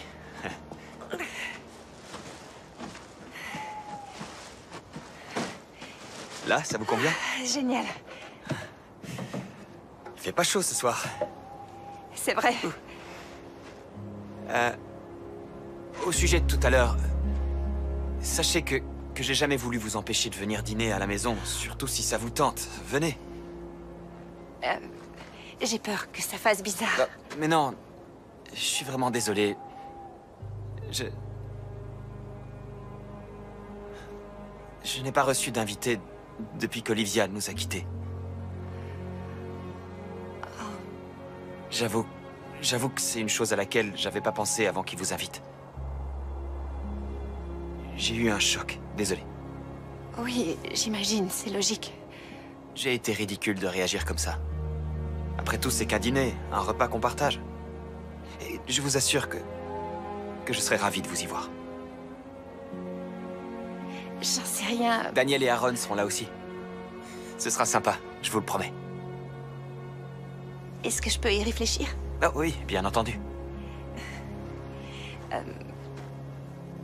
Là, ça vous convient? Génial. Il fait pas chaud ce soir. C'est vrai. Au sujet de tout à l'heure, sachez que j'ai jamais voulu vous empêcher de venir dîner à la maison, surtout si ça vous tente. Venez. J'ai peur que ça fasse bizarre. Mais non, je suis vraiment désolé. Je n'ai pas reçu d'invité depuis qu'Olivia nous a quittés. J'avoue que c'est une chose à laquelle j'avais pas pensé avant qu'il vous invite. J'ai eu un choc, désolé. Oui, j'imagine, c'est logique. J'ai été ridicule de réagir comme ça. Après tout, c'est qu'un dîner, un repas qu'on partage. Et je vous assure que je serais ravi de vous y voir. J'en sais rien. Daniel et Aaron seront là aussi. Ce sera sympa, je vous le promets. Est-ce que je peux y réfléchir? Ah oui, bien entendu.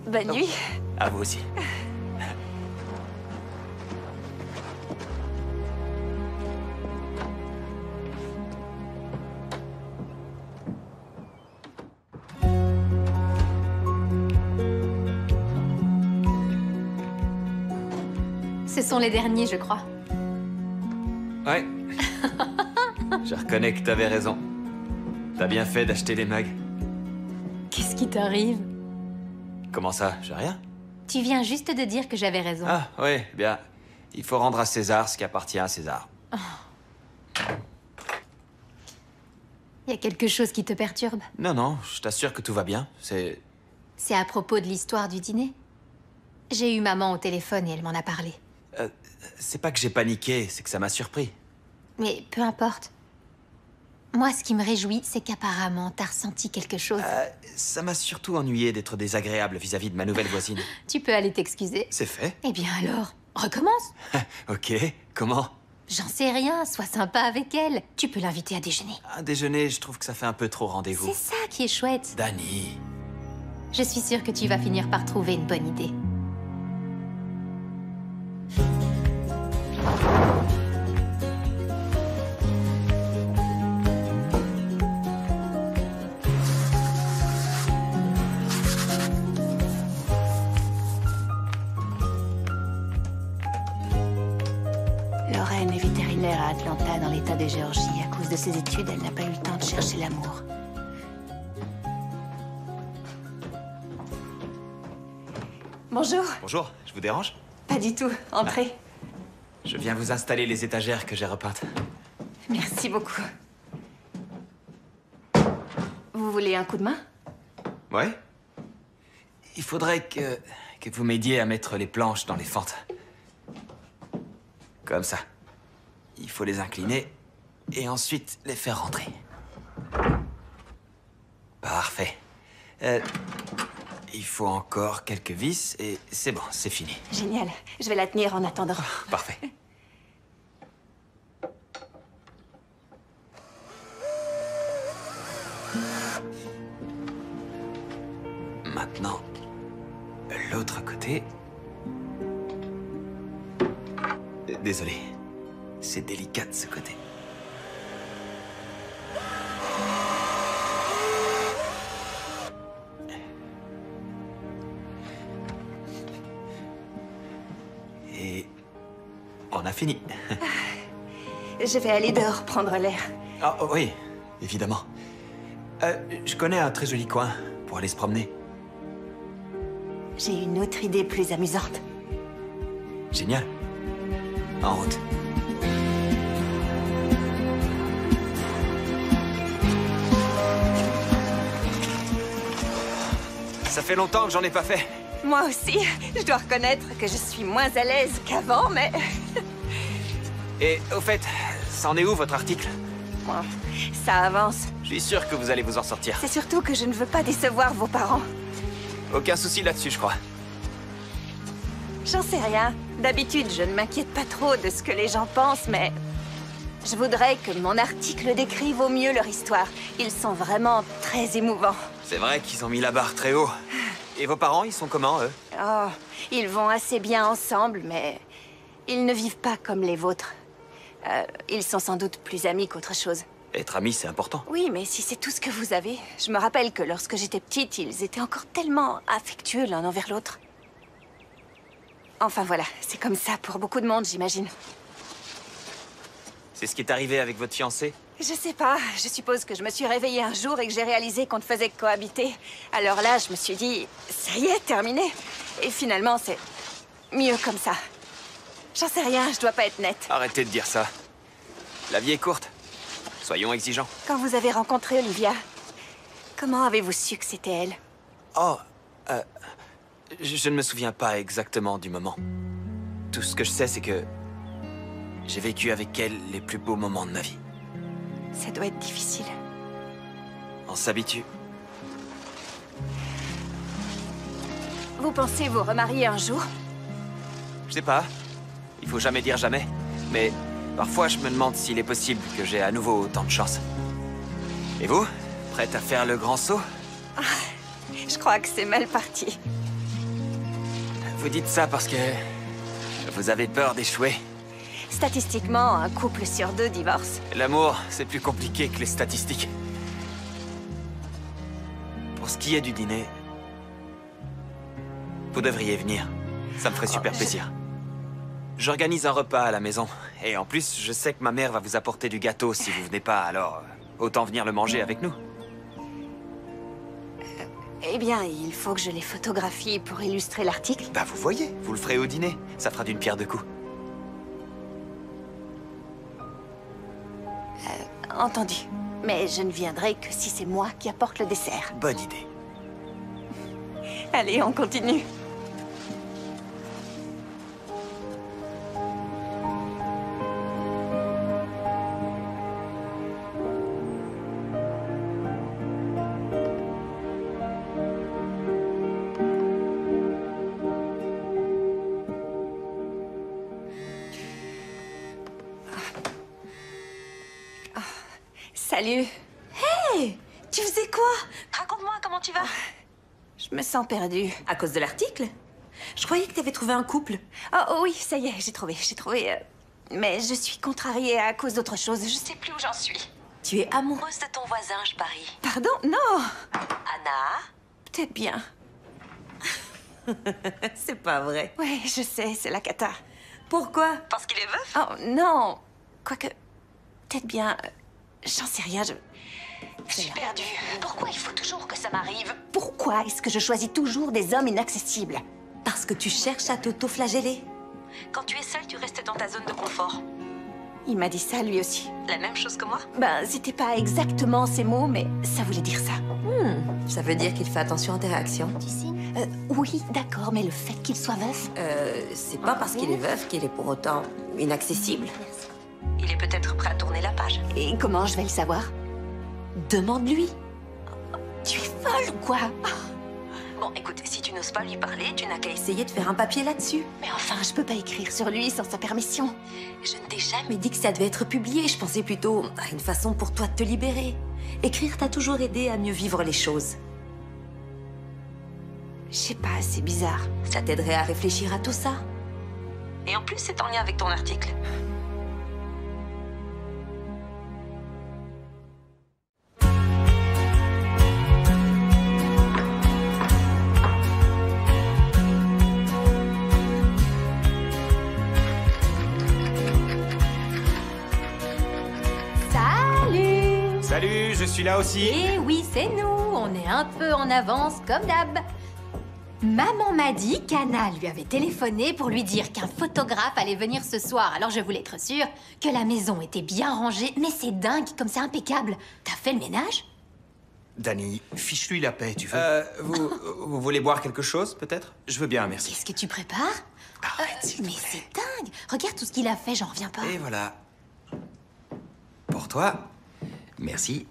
Bonne nuit. À vous aussi. Ce sont les derniers, je crois. Ouais. Je reconnais que t'avais raison. T'as bien fait d'acheter des mags. Qu'est-ce qui t'arrive? Comment ça? J'ai rien? Tu viens juste de dire que j'avais raison. Ah, oui, bien. Il faut rendre à César ce qui appartient à César. Il y a quelque chose qui te perturbe? Non, non, je t'assure que tout va bien. C'est à propos de l'histoire du dîner. J'ai eu maman au téléphone et elle m'en a parlé. c'est pas que j'ai paniqué, c'est que ça m'a surpris. Mais peu importe. Moi, ce qui me réjouit, c'est qu'apparemment, t'as ressenti quelque chose. Ça m'a surtout ennuyé d'être désagréable vis-à-vis de ma nouvelle voisine. Tu peux aller t'excuser. C'est fait. Eh bien alors, recommence. Ok, comment? J'en sais rien, sois sympa avec elle. Tu peux l'inviter à déjeuner. Un déjeuner, je trouve que ça fait un peu trop rendez-vous. C'est ça qui est chouette. Dani. Je suis sûre que tu vas finir par trouver une bonne idée. Lorraine est vétérinaire à Atlanta, dans l'état de Géorgie. À cause de ses études, elle n'a pas eu le temps de chercher l'amour. Bonjour. Bonjour, je vous dérange? Pas du tout. Entrez. Je viens vous installer les étagères que j'ai repeintes. Merci beaucoup. Vous voulez un coup de main? Ouais? Il faudrait que vous m'aidiez à mettre les planches dans les fentes. Comme ça. Il faut les incliner et ensuite les faire rentrer. Parfait. Il faut encore quelques vis et c'est bon, c'est fini. Génial. Je vais la tenir en attendant. Parfait. Maintenant, l'autre côté. Désolé, c'est délicat de ce côté. Et on a fini. Je vais aller dehors prendre l'air. Ah oui, évidemment. Je connais un très joli coin pour aller se promener. J'ai une autre idée plus amusante. Génial. En route. Ça fait longtemps que j'en ai pas fait. Moi aussi, je dois reconnaître que je suis moins à l'aise qu'avant, mais... Et au fait, ça en est où votre article? Bon, ça avance. Je suis sûr que vous allez vous en sortir. C'est surtout que je ne veux pas décevoir vos parents. Aucun souci là-dessus, je crois. J'en sais rien. D'habitude, je ne m'inquiète pas trop de ce que les gens pensent, mais... Je voudrais que mon article décrive au mieux leur histoire. Ils sont vraiment très émouvants. C'est vrai qu'ils ont mis la barre très haut. Et vos parents, ils sont comment, eux? Oh, ils vont assez bien ensemble, mais... Ils ne vivent pas comme les vôtres. Ils sont sans doute plus amis qu'autre chose. Être amis, c'est important. Oui, mais si c'est tout ce que vous avez... Je me rappelle que lorsque j'étais petite, ils étaient encore tellement affectueux l'un envers l'autre. Enfin voilà, c'est comme ça pour beaucoup de monde, j'imagine. C'est ce qui est arrivé avec votre fiancé? Je sais pas, je suppose que je me suis réveillée un jour et que j'ai réalisé qu'on ne faisait que cohabiter. Alors là, je me suis dit, ça y est, terminé. Et finalement, c'est mieux comme ça. J'en sais rien, je dois pas être nette. Arrêtez de dire ça. La vie est courte. Soyons exigeants. Quand vous avez rencontré Olivia, comment avez-vous su que c'était elle? Oh, je ne me souviens pas exactement du moment. Tout ce que je sais, c'est que j'ai vécu avec elle les plus beaux moments de ma vie. Ça doit être difficile. On s'habitue. Vous pensez vous remarier un jour? Je sais pas. Il faut jamais dire jamais. Mais parfois, je me demande s'il est possible que j'ai à nouveau autant de chance. Et vous? Prête à faire le grand saut? Je crois que c'est mal parti. Vous dites ça parce que vous avez peur d'échouer. Statistiquement, un couple sur 2 divorce. L'amour, c'est plus compliqué que les statistiques. Pour ce qui est du dîner, vous devriez venir. Ça me ferait super plaisir. J'organise un repas à la maison. Et en plus, je sais que ma mère va vous apporter du gâteau si vous venez pas, alors autant venir le manger avec nous. Eh bien, il faut que je les photographie pour illustrer l'article. Bah vous voyez, vous le ferez au dîner. Ça fera d'une pierre deux coups. Entendu. Mais je ne viendrai que si c'est moi qui apporte le dessert. Bonne idée. Allez, on continue. Salut. Hey! Tu faisais quoi? Raconte-moi, comment tu vas? Je me sens perdue. À cause de l'article? Je croyais que tu avais trouvé un couple. Oh oui, ça y est, j'ai trouvé. Mais je suis contrariée à cause d'autre chose. Je sais plus où j'en suis. Tu es amoureuse de ton voisin, je parie. Pardon? Non. Anna? Peut-être bien. C'est pas vrai. Ouais, je sais, c'est la cata. Pourquoi? Parce qu'il est veuf? Oh non. Quoique, peut-être bien... J'en sais rien, Je suis perdue. Pourquoi il faut toujours que ça m'arrive? Pourquoi est-ce que je choisis toujours des hommes inaccessibles? Parce que tu cherches à t'auto-flageller. Quand tu es seule, tu restes dans ta zone de confort. Il m'a dit ça, lui aussi. La même chose que moi? Ben, c'était pas exactement ces mots, mais ça voulait dire ça. Ça veut dire qu'il fait attention à tes réactions. Oui, d'accord, mais le fait qu'il soit veuf... C'est pas parce qu'il est veuf qu'il est pour autant inaccessible. Il est peut-être prêt à tourner la page. Et comment je vais le savoir? Demande-lui. Tu es folle ou quoi? Bon, écoute, si tu n'oses pas lui parler, tu n'as qu'à essayer de faire un papier là-dessus. Mais enfin, je peux pas écrire sur lui sans sa permission. Je ne t'ai jamais dit que ça devait être publié. Je pensais plutôt à une façon pour toi de te libérer. Écrire t'a toujours aidé à mieux vivre les choses. Je sais pas, c'est bizarre. Ça t'aiderait à réfléchir à tout ça. Et en plus, c'est en lien avec ton article. Salut! je suis là aussi. Eh oui, c'est nous. On est un peu en avance, comme d'hab. Maman m'a dit qu'Anna lui avait téléphoné pour lui dire qu'un photographe allait venir ce soir. Alors je voulais être sûre que la maison était bien rangée. Mais c'est dingue, comme c'est impeccable. T'as fait le ménage? Danny, fiche-lui la paix, tu veux. Vous voulez boire quelque chose, peut-être? Je veux bien, merci. Qu'est-ce que tu prépares? Arrête, s'il te Mais plaît. c'est dingue. Regarde tout ce qu'il a fait, j'en reviens pas. Et voilà. Pour toi, merci.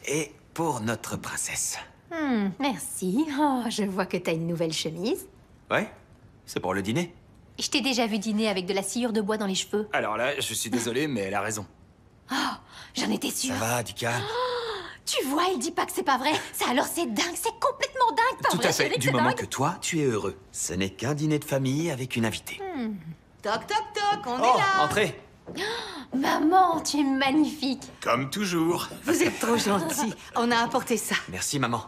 Et pour notre princesse. Merci. Oh, je vois que t'as une nouvelle chemise. Ouais, c'est pour le dîner. Je t'ai déjà vu dîner avec de la sciure de bois dans les cheveux. Alors là, je suis désolé, mais elle a raison. J'en étais sûre. Ça va, du calme. Tu vois, il dit pas que c'est pas vrai. Ça alors c'est dingue, c'est complètement dingue, pas Tout vrai, à fait, chérie, du c'est moment dingue. que toi, tu es heureux. Ce n'est qu'un dîner de famille avec une invitée. Toc, toc, toc, on est Oh, là. entrez. Maman, tu es magnifique. Comme toujours. Vous êtes trop gentils. On a apporté ça. Merci, maman.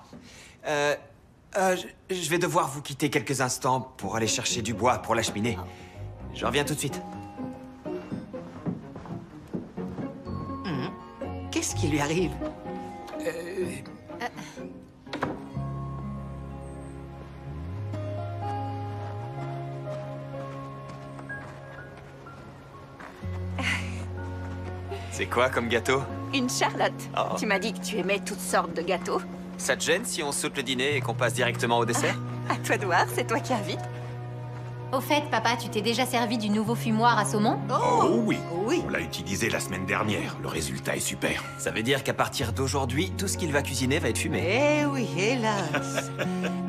Je vais devoir vous quitter quelques instants pour aller chercher du bois pour la cheminée. Je reviens tout de suite. Qu'est-ce qui lui arrive? C'est quoi comme gâteau? Une Charlotte. Oh. Tu m'as dit que tu aimais toutes sortes de gâteaux. Ça te gêne si on saute le dîner et qu'on passe directement au dessert? À toi de voir, c'est toi qui invites. Au fait, papa, tu t'es déjà servi du nouveau fumoir à saumon? Oh oui. Oui. On l'a utilisé la semaine dernière. Le résultat est super. Ça veut dire qu'à partir d'aujourd'hui, tout ce qu'il va cuisiner va être fumé. Eh oui, hélas.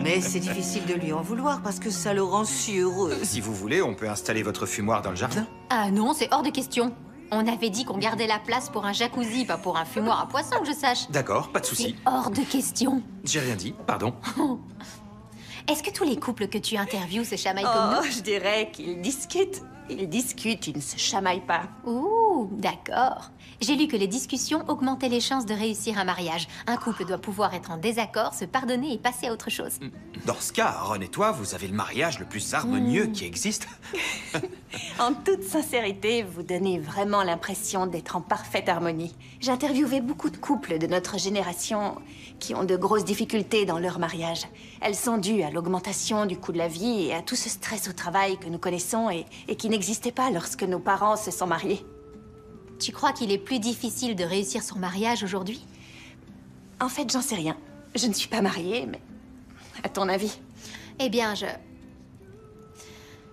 Mais c'est difficile de lui en vouloir parce que ça le rend si heureux. Si vous voulez, on peut installer votre fumoir dans le jardin. Ah non, c'est hors de question. On avait dit qu'on gardait la place pour un jacuzzi, pas pour un fumoir à poisson, que je sache. D'accord, pas de C'est souci. hors de question. J'ai rien dit, pardon. Est-ce que tous les couples que tu interviews se chamaillent Oh, comme je dirais qu'ils discutent. Ils discutent, ils ne se chamaillent pas. nous? Ouh, d'accord. J'ai lu que les discussions augmentaient les chances de réussir un mariage. Un couple doit pouvoir être en désaccord, se pardonner et passer à autre chose. Dans ce cas, Ron et toi, vous avez le mariage le plus harmonieux qui existe. En toute sincérité, vous donnez vraiment l'impression d'être en parfaite harmonie. J'ai interviewé beaucoup de couples de notre génération qui ont de grosses difficultés dans leur mariage. Elles sont dues à l'augmentation du coût de la vie et à tout ce stress au travail que nous connaissons et qui n'existait pas lorsque nos parents se sont mariés. Tu crois qu'il est plus difficile de réussir son mariage aujourd'hui? En fait, j'en sais rien. Je ne suis pas mariée, mais à ton avis? Eh bien,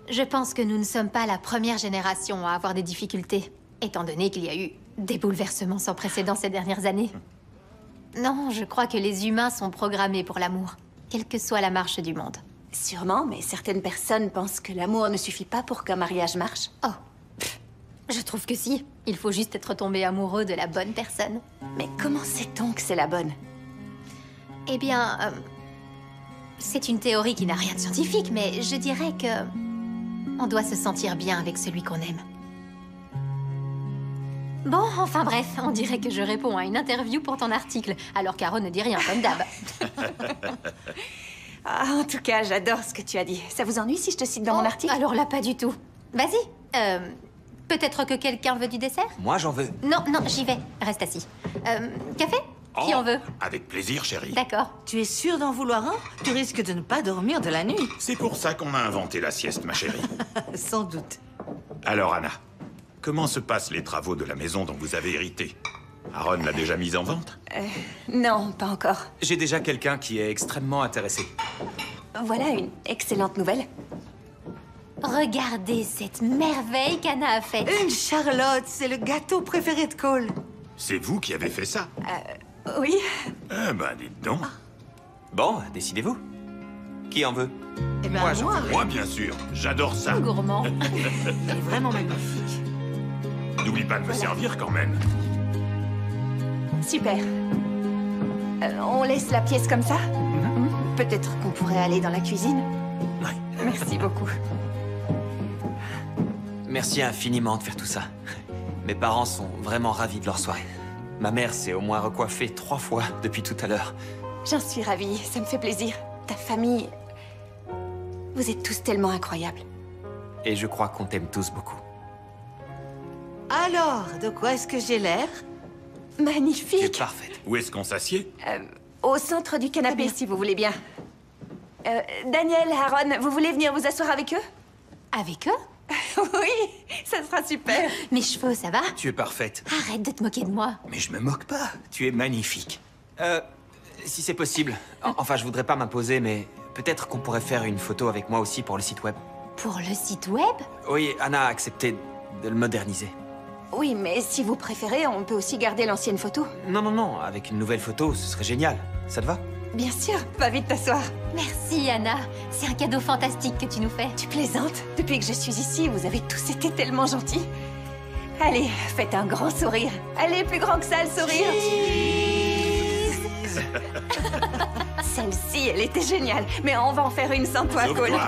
je pense que nous ne sommes pas la première génération à avoir des difficultés, étant donné qu'il y a eu des bouleversements sans précédent ces dernières années. Non, je crois que les humains sont programmés pour l'amour, quelle que soit la marche du monde. Sûrement, mais certaines personnes pensent que l'amour ne suffit pas pour qu'un mariage marche. Oh, je trouve que si. Il faut juste être tombé amoureux de la bonne personne. Mais comment sait-on que c'est la bonne? Eh bien, c'est une théorie qui n'a rien de scientifique, mais je dirais que on doit se sentir bien avec celui qu'on aime. Bon, enfin bref, on dirait que je réponds à une interview pour ton article, alors qu'Aaron ne dit rien, comme d'hab. Ah, en tout cas, j'adore ce que tu as dit. Ça vous ennuie si je te cite dans mon article? Alors là, pas du tout. Vas-y. Peut-être que quelqu'un veut du dessert? Moi, j'en veux. Non, non, j'y vais. Reste assis. Café? Qui en veut? Avec plaisir, chérie. D'accord. Tu es sûr d'en vouloir un? Tu risques de ne pas dormir de la nuit. C'est pour ça qu'on a inventé la sieste, ma chérie. Sans doute. Alors, Anna, comment se passent les travaux de la maison dont vous avez hérité? Aaron l'a déjà mise en vente? Non, pas encore. J'ai déjà quelqu'un qui est extrêmement intéressé. Voilà une excellente nouvelle. Regardez cette merveille qu'Anna a faite. Une Charlotte, c'est le gâteau préféré de Cole. C'est vous qui avez fait ça? Oui, Eh ben, dites donc. Bon, décidez-vous. Qui en veut? Eh ben, Moi, j'en moi, Moi, bien sûr. J'adore ça. Gourmand. elle est vraiment magnifique. N'oublie pas de me servir quand même. super. On laisse la pièce comme ça? Peut-être qu'on pourrait aller dans la cuisine? Merci beaucoup. Merci infiniment de faire tout ça. Mes parents sont vraiment ravis de leur soirée. Ma mère s'est au moins recoiffée 3 fois depuis tout à l'heure. J'en suis ravie, ça me fait plaisir. Ta famille... Vous êtes tous tellement incroyables. Et je crois qu'on t'aime tous beaucoup. Alors, de quoi est-ce que j'ai l'air? Magnifique. Tu es parfaite. Où est-ce qu'on s'assied? Au centre du canapé, si vous voulez bien. Daniel, Aaron, vous voulez venir vous asseoir avec eux? Avec eux? Oui, ça sera super. Mes cheveux, ça va? Tu es parfaite. Arrête de te moquer de moi. Mais je me moque pas. Tu es magnifique. Si c'est possible. Enfin, je voudrais pas m'imposer, mais peut-être qu'on pourrait faire une photo avec moi aussi pour le site web. Pour le site web? Oui, Anna a accepté de le moderniser. Oui, mais si vous préférez, on peut aussi garder l'ancienne photo. Non, non, non, avec une nouvelle photo, ce serait génial. Ça te va? Bien sûr, va vite t'asseoir. Merci, Anna. C'est un cadeau fantastique que tu nous fais. Tu plaisantes? Depuis que je suis ici, vous avez tous été tellement gentils. Allez, faites un grand sourire. Allez, plus grand que ça, le sourire. Celle-ci, elle était géniale. Mais on va en faire une sans toi, Cole.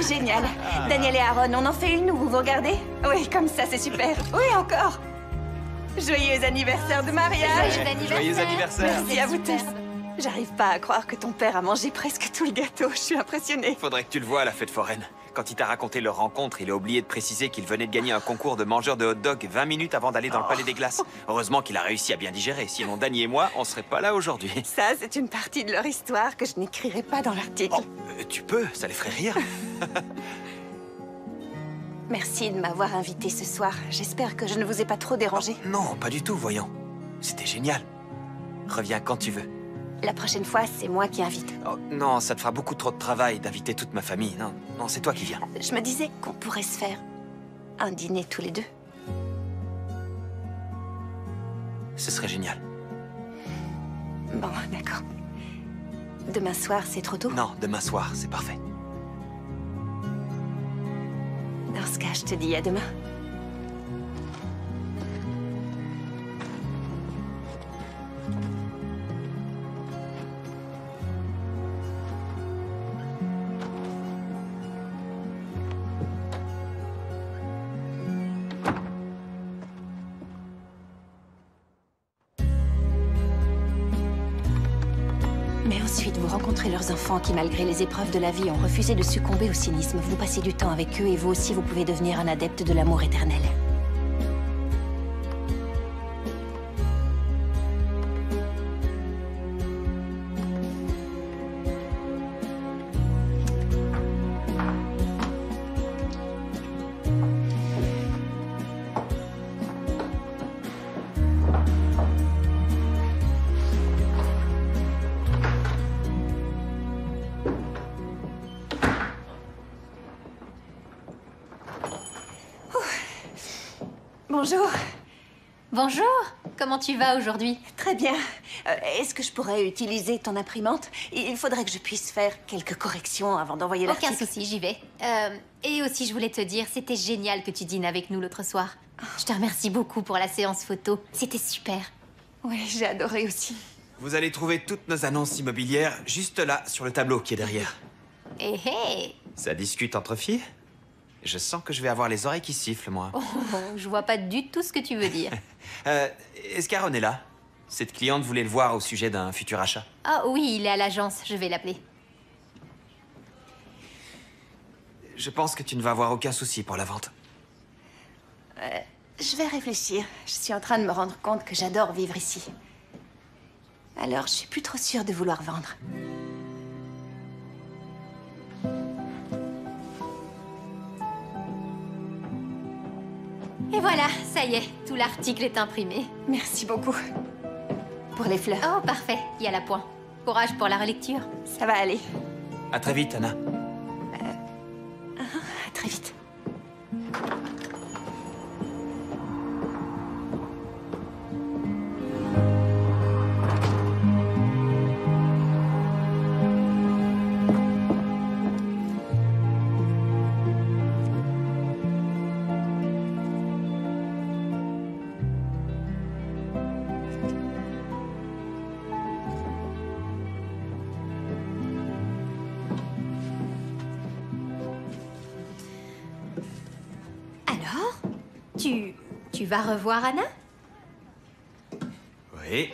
Génial. Daniel et Aaron, on en fait une où vous vous regardez? Oui, comme ça, c'est super. Oui, encore. Joyeux anniversaire de mariage. Joyeux anniversaire. Joyeux anniversaire. Merci à vous tous. J'arrive pas à croire que ton père a mangé presque tout le gâteau. Je suis impressionnée. Faudrait que tu le vois à la fête foraine. Quand il t'a raconté leur rencontre, il a oublié de préciser qu'il venait de gagner un concours de mangeur de hot-dog 20 minutes avant d'aller dans le Palais des Glaces. Heureusement qu'il a réussi à bien digérer, sinon Dany et moi, on serait pas là aujourd'hui. Ça, c'est une partie de leur histoire que je n'écrirai pas dans l'article. Tu peux, ça les ferait rire. Merci de m'avoir invité ce soir. J'espère que je ne vous ai pas trop dérangé. Non, pas du tout, voyons. C'était génial. Reviens quand tu veux. La prochaine fois, c'est moi qui invite. Oh, non, ça te fera beaucoup trop de travail d'inviter toute ma famille. Non, non, c'est toi qui viens. Je me disais qu'on pourrait se faire un dîner tous les deux. Ce serait génial. Bon, d'accord. Demain soir, c'est trop tôt? Non, demain soir, c'est parfait. Dans ce cas, je te dis à demain. Mais ensuite, vous rencontrez leurs enfants qui, malgré les épreuves de la vie, ont refusé de succomber au cynisme. Vous passez du temps avec eux et vous aussi, vous pouvez devenir un adepte de l'amour éternel. Bonjour. Bonjour. Comment tu vas aujourd'hui? Très bien. Est-ce que je pourrais utiliser ton imprimante? Il faudrait que je puisse faire quelques corrections avant d'envoyer l'article. Aucun souci, j'y vais. Et aussi, je voulais te dire, c'était génial que tu dînes avec nous l'autre soir. Je te remercie beaucoup pour la séance photo. C'était super. Oui, j'ai adoré aussi. Vous allez trouver toutes nos annonces immobilières juste là, sur le tableau qui est derrière. Hé hé. Ça discute entre filles? Je sens que je vais avoir les oreilles qui sifflent, moi. Oh, je vois pas du tout ce que tu veux dire. Est-ce qu'Aaron est là? Cette cliente voulait le voir au sujet d'un futur achat. Ah oui, il est à l'agence. Je vais l'appeler. Je pense que tu ne vas avoir aucun souci pour la vente. Je vais réfléchir. Je suis en train de me rendre compte que j'adore vivre ici. Alors, je suis plus trop sûre de vouloir vendre. Et voilà, ça y est, tout l'article est imprimé. Merci beaucoup. Pour les fleurs. Oh, parfait, il y a la point. Courage pour la relecture. Ça va aller. À très vite, Anna. À très vite. Tu vas revoir Anna? Oui.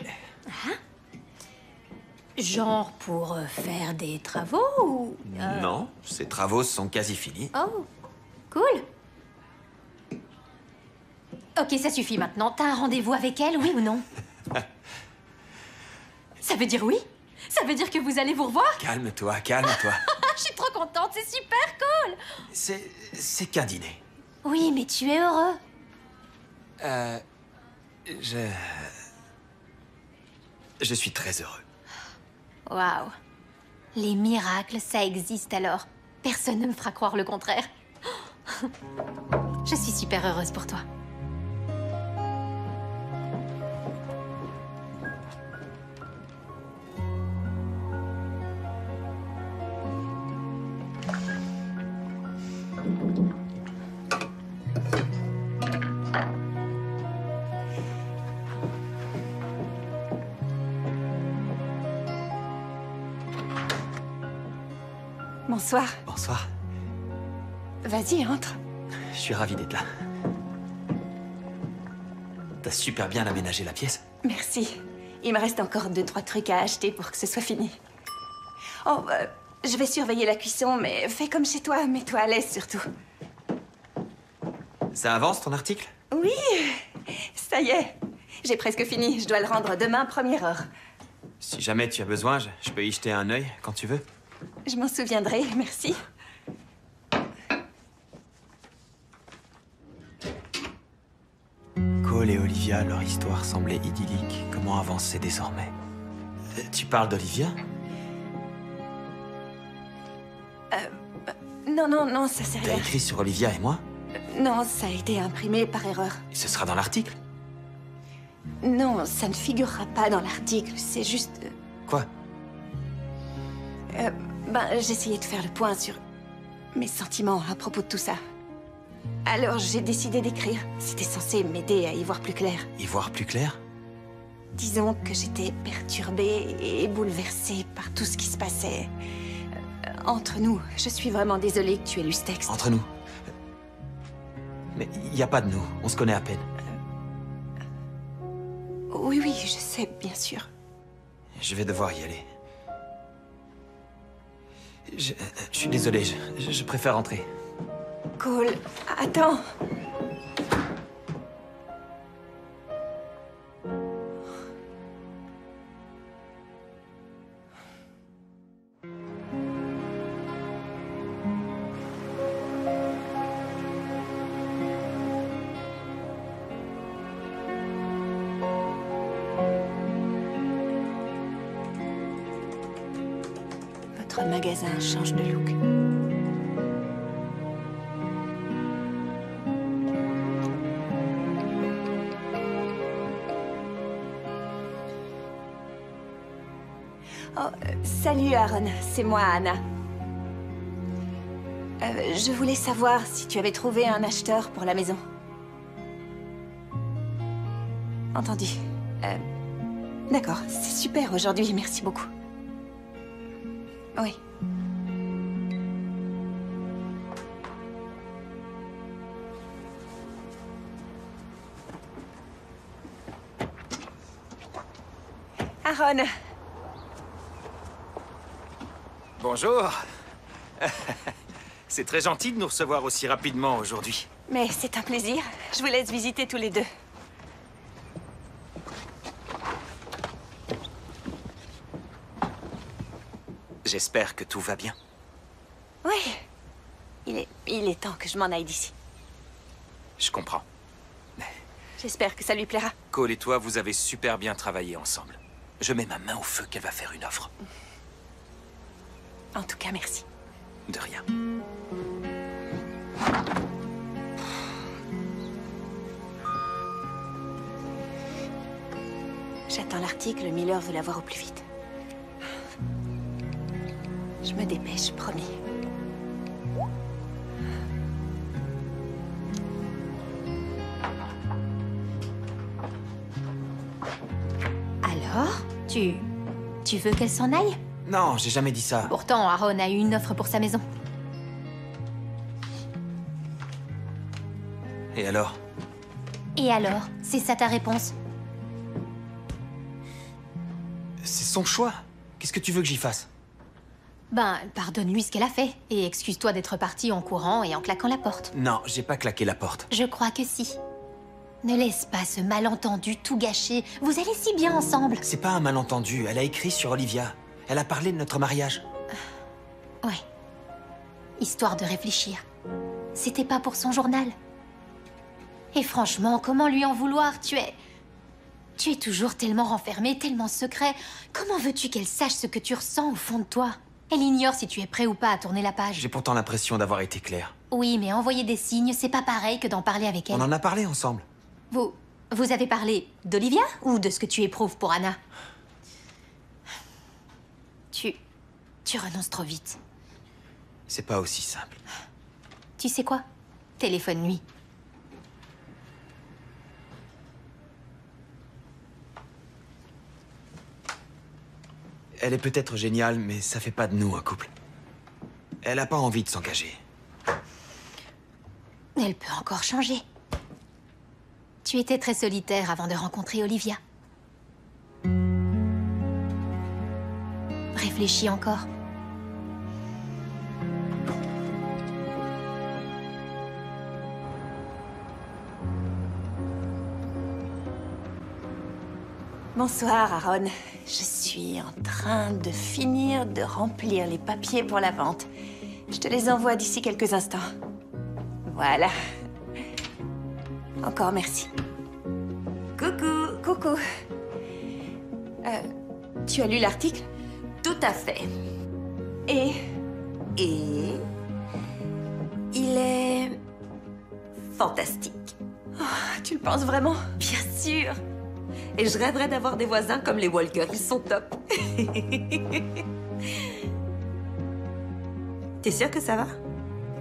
Genre pour faire des travaux ou... Non, ces travaux sont quasi finis. Oh, cool. Ok, ça suffit maintenant. T'as un rendez-vous avec elle, oui ou non? Ça veut dire oui? Ça veut dire que vous allez vous revoir? Calme-toi, calme-toi. Je suis trop contente, c'est super cool! C'est qu'un dîner. Oui, mais tu es heureux. Je suis très heureux. Waouh. Les miracles, ça existe alors. Personne ne me fera croire le contraire. Je suis super heureuse pour toi. Bonsoir. Bonsoir. Vas-y, entre. Je suis ravi d'être là. T'as super bien aménagé la pièce. Merci. Il me reste encore 2-3 trucs à acheter pour que ce soit fini. Oh, je vais surveiller la cuisson, mais fais comme chez toi. Mets-toi à l'aise, surtout. Ça avance, ton article? Oui, ça y est. J'ai presque fini. Je dois le rendre demain, première heure. Si jamais tu as besoin, je peux y jeter un œil quand tu veux. Je m'en souviendrai, merci. Cole et Olivia, leur histoire semblait idyllique. Comment avancer désormais? Tu parles d'Olivia? Non, ça c'est T'as rien. écrit sur Olivia et moi? Non, ça a été imprimé par erreur. Et ce sera dans l'article? Non, ça ne figurera pas dans l'article, c'est juste... Quoi? J'essayais de faire le point sur mes sentiments à propos de tout ça. Alors j'ai décidé d'écrire. C'était censé m'aider à y voir plus clair. Y voir plus clair? Disons que j'étais perturbée et bouleversée par tout ce qui se passait. Entre nous, je suis vraiment désolée que tu aies lu ce texte. Entre nous? Mais il n'y a pas de nous, on se connaît à peine. Oui, je sais, bien sûr. Je vais devoir y aller. Je suis désolé, je préfère rentrer. Cole, attends. Votre magasin change de look. Oh, salut Aaron, c'est moi Anna. Je voulais savoir si tu avais trouvé un acheteur pour la maison. Entendu. D'accord, c'est super aujourd'hui, merci beaucoup. Oui. Aaron. Bonjour. C'est très gentil de nous recevoir aussi rapidement aujourd'hui. Mais c'est un plaisir. Je vous laisse visiter tous les deux. J'espère que tout va bien. Oui. Il est temps que je m'en aille d'ici. Je comprends. J'espère que ça lui plaira. Cole et toi, vous avez super bien travaillé ensemble. Je mets ma main au feu qu'elle va faire une offre. En tout cas, merci. De rien. J'attends l'article, Miller veut l'avoir au plus vite. Je me dépêche, promis. Alors, tu veux qu'elle s'en aille? Non, j'ai jamais dit ça. Pourtant, Aaron a eu une offre pour sa maison. Et alors? Et alors? C'est ça ta réponse? C'est son choix. Qu'est-ce que tu veux que j'y fasse? Ben, pardonne-lui ce qu'elle a fait. Et excuse-toi d'être parti en courant et en claquant la porte. Non, j'ai pas claqué la porte. Je crois que si. Ne laisse pas ce malentendu tout gâcher. Vous allez si bien ensemble. C'est pas un malentendu. Elle a écrit sur Olivia. Elle a parlé de notre mariage. Ouais. Histoire de réfléchir. C'était pas pour son journal. Et franchement, comment lui en vouloir? Tu es toujours tellement renfermé, tellement secret. Comment veux-tu qu'elle sache ce que tu ressens au fond de toi? Elle ignore si tu es prêt ou pas à tourner la page. J'ai pourtant l'impression d'avoir été clair. Oui, mais envoyer des signes, c'est pas pareil que d'en parler avec elle. On en a parlé ensemble. Vous avez parlé d'Olivia ou de ce que tu éprouves pour Anna? Tu renonces trop vite. C'est pas aussi simple. Tu sais quoi? Téléphone-lui. Elle est peut-être géniale, mais ça fait pas de nous un couple. Elle a pas envie de s'engager. Elle peut encore changer. Tu étais très solitaire avant de rencontrer Olivia. Réfléchis encore. Bonsoir, Aaron. Je suis en train de finir de remplir les papiers pour la vente. Je te les envoie d'ici quelques instants. Voilà. Encore merci. Coucou. Coucou. Tu as lu l'article? Tout à fait. Et il est fantastique. tu le penses vraiment? Bien sûr. Et je rêverais d'avoir des voisins comme les Walker. Ils sont top. T'es sûre que ça va?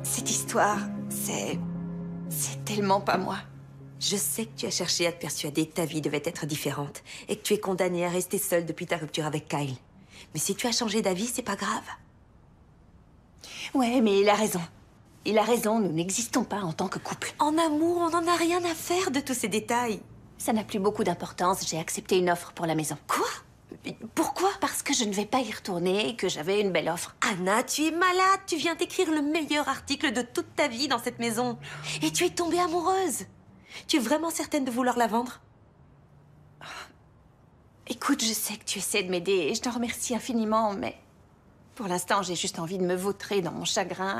Cette histoire, c'est tellement pas moi. Je sais que tu as cherché à te persuader que ta vie devait être différente et que tu es condamnée à rester seule depuis ta rupture avec Kyle. Mais si tu as changé d'avis, c'est pas grave. Ouais, mais il a raison. Il a raison, nous n'existons pas en tant que couple. En amour, on n'en a rien à faire de tous ces détails. Ça n'a plus beaucoup d'importance, j'ai accepté une offre pour la maison. Quoi? Pourquoi? Parce que je ne vais pas y retourner et que j'avais une belle offre. Anna, tu es malade. Tu viens d'écrire le meilleur article de toute ta vie dans cette maison. Et tu es tombée amoureuse. Tu es vraiment certaine de vouloir la vendre? Écoute, je sais que tu essaies de m'aider et je t'en remercie infiniment, mais... Pour l'instant, j'ai juste envie de me vautrer dans mon chagrin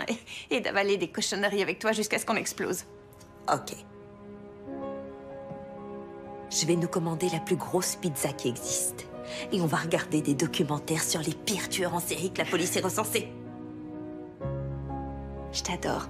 et d'avaler des cochonneries avec toi jusqu'à ce qu'on explose. Ok. Je vais nous commander la plus grosse pizza qui existe. Et on va regarder des documentaires sur les pires tueurs en série que la police ait recensés. Je t'adore.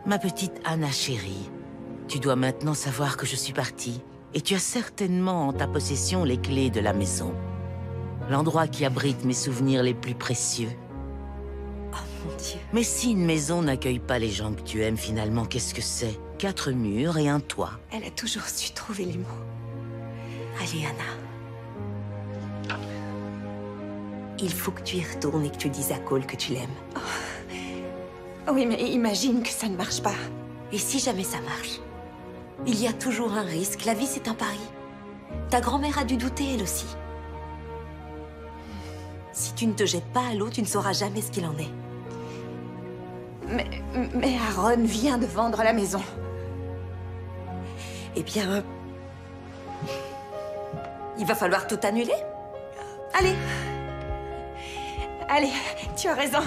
Ma petite Anna chérie, tu dois maintenant savoir que je suis partie. Et tu as certainement en ta possession les clés de la maison. L'endroit qui abrite mes souvenirs les plus précieux. Oh mon Dieu. Mais si une maison n'accueille pas les gens que tu aimes, finalement, qu'est-ce que c'est? 4 murs et un toit. Elle a toujours su trouver les mots. Allez, Anna. Il faut que tu y retournes et que tu dises à Cole que tu l'aimes. Oui, mais imagine que ça ne marche pas. Et si jamais ça marche? Il y a toujours un risque. La vie, c'est un pari. Ta grand-mère a dû douter, elle aussi. Si tu ne te jettes pas à l'eau, tu ne sauras jamais ce qu'il en est. Mais Aaron vient de vendre la maison. Eh bien... il va falloir tout annuler. Allez. Allez, tu as raison.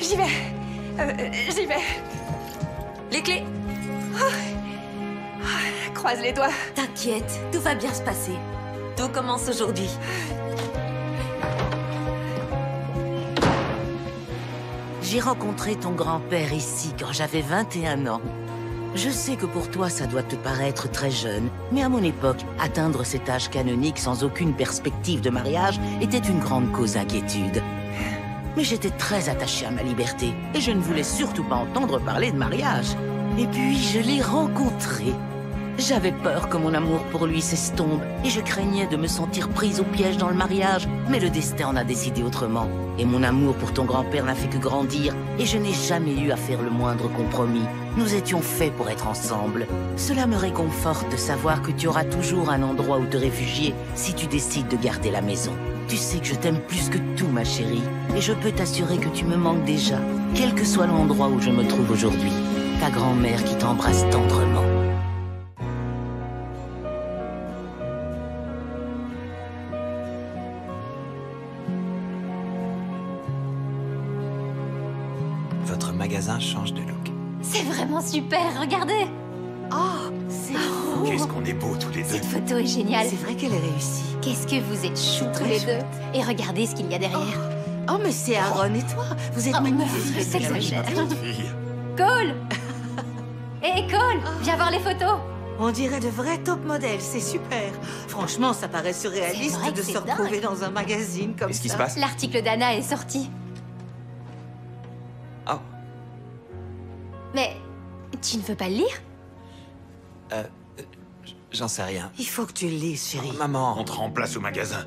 J'y vais. J'y vais. Les clés. Croise les doigts. T'inquiète, tout va bien se passer. Tout commence aujourd'hui. J'ai rencontré ton grand-père ici quand j'avais 21 ans. Je sais que pour toi, ça doit te paraître très jeune, mais à mon époque, atteindre cet âge canonique sans aucune perspective de mariage était une grande cause d'inquiétude. Mais j'étais très attachée à ma liberté, et je ne voulais surtout pas entendre parler de mariage. Et puis, je l'ai rencontré. J'avais peur que mon amour pour lui s'estompe, et je craignais de me sentir prise au piège dans le mariage, mais le destin en a décidé autrement. Et mon amour pour ton grand-père n'a fait que grandir, et je n'ai jamais eu à faire le moindre compromis. Nous étions faits pour être ensemble. Cela me réconforte de savoir que tu auras toujours un endroit où te réfugier si tu décides de garder la maison. Tu sais que je t'aime plus que tout, ma chérie, et je peux t'assurer que tu me manques déjà, quel que soit l'endroit où je me trouve aujourd'hui. Ta grand-mère qui t'embrasse tendrement. Votre magasin change de look. C'est vraiment super, regardez. Oh, c'est fou. Qu'est-ce qu'on est beaux tous les deux. Cette photo est géniale. C'est vrai qu'elle est réussie. Qu'est-ce que vous êtes choux tous les deux. Et regardez ce qu'il y a derrière. Oh, mais c'est Aaron et toi. Vous êtes magnifiques. je sais que ça gêne. Fille. Cole. Hé, Cole, viens voir les photos. On dirait de vrais top modèles, c'est super. Franchement, ça paraît surréaliste C'est vrai que de se c'est retrouver dingue. dans un magazine comme Qu'est-ce qui ça. se passe? L'article d'Anna est sorti. Oh, Mais tu ne veux pas le lire? j'en sais rien. Il faut que tu le lises, chérie. Oh, maman, On te remplace au magasin.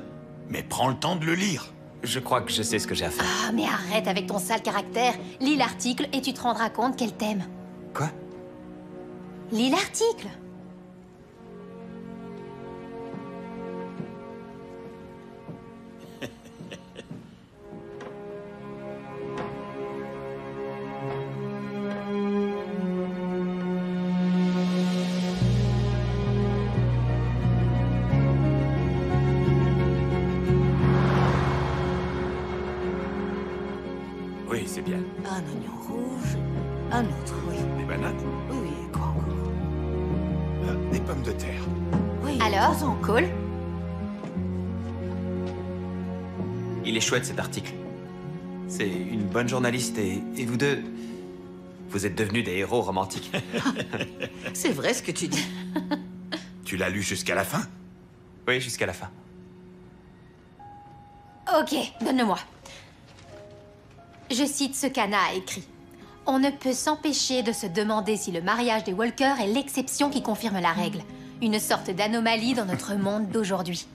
Mais prends le temps de le lire. je crois que je sais ce que j'ai à faire. Ah, mais arrête avec ton sale caractère. Lis l'article et tu te rendras compte qu'elle t'aime. Quoi? Lis l'article. Oui, c'est bien. Un oignon rouge, un autre, oui. Des bananes, Oui, oui, quoi encore? des pommes de terre. Oui, Alors, prends-en. Cole? Il est chouette cet article. C'est une bonne journaliste et vous deux, vous êtes devenus des héros romantiques. C'est vrai ce que tu dis. Tu l'as lu jusqu'à la fin? Oui, jusqu'à la fin. Ok, donne-le-moi. Je cite ce qu'Anna a écrit. On ne peut s'empêcher de se demander si le mariage des Walker est l'exception qui confirme la règle. Une sorte d'anomalie dans notre monde d'aujourd'hui.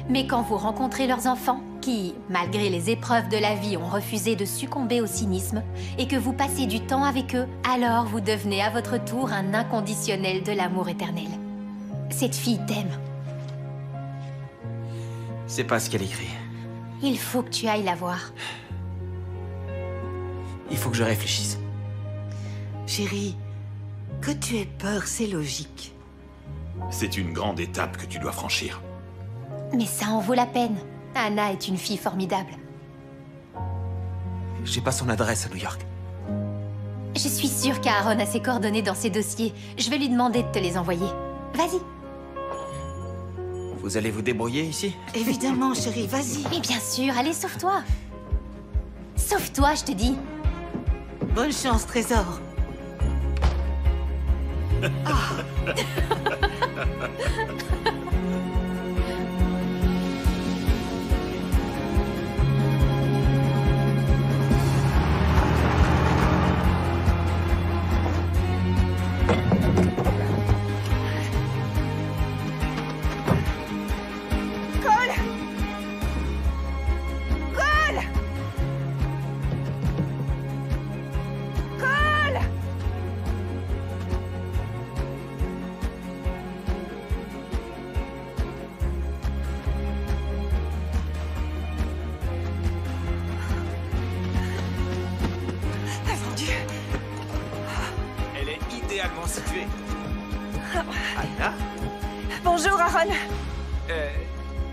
Mais quand vous rencontrez leurs enfants, qui, malgré les épreuves de la vie, ont refusé de succomber au cynisme, et que vous passez du temps avec eux, alors vous devenez à votre tour un inconditionnel de l'amour éternel. Cette fille t'aime. C'est pas ce qu'elle écrit. Il faut que tu ailles la voir. Il faut que je réfléchisse. Chérie, que tu aies peur, c'est logique. C'est une grande étape que tu dois franchir. Mais ça en vaut la peine. Anna est une fille formidable. J'ai pas son adresse à New York. Je suis sûre qu'Aaron a ses coordonnées dans ses dossiers. Je vais lui demander de te les envoyer. Vas-y. Vous allez vous débrouiller ici? Évidemment, chérie, vas-y. Mais bien sûr, allez, sauve-toi. Sauve-toi, je te dis. Bonne chance, trésor. Elle est idéalement située. Anna? Bonjour, Aaron.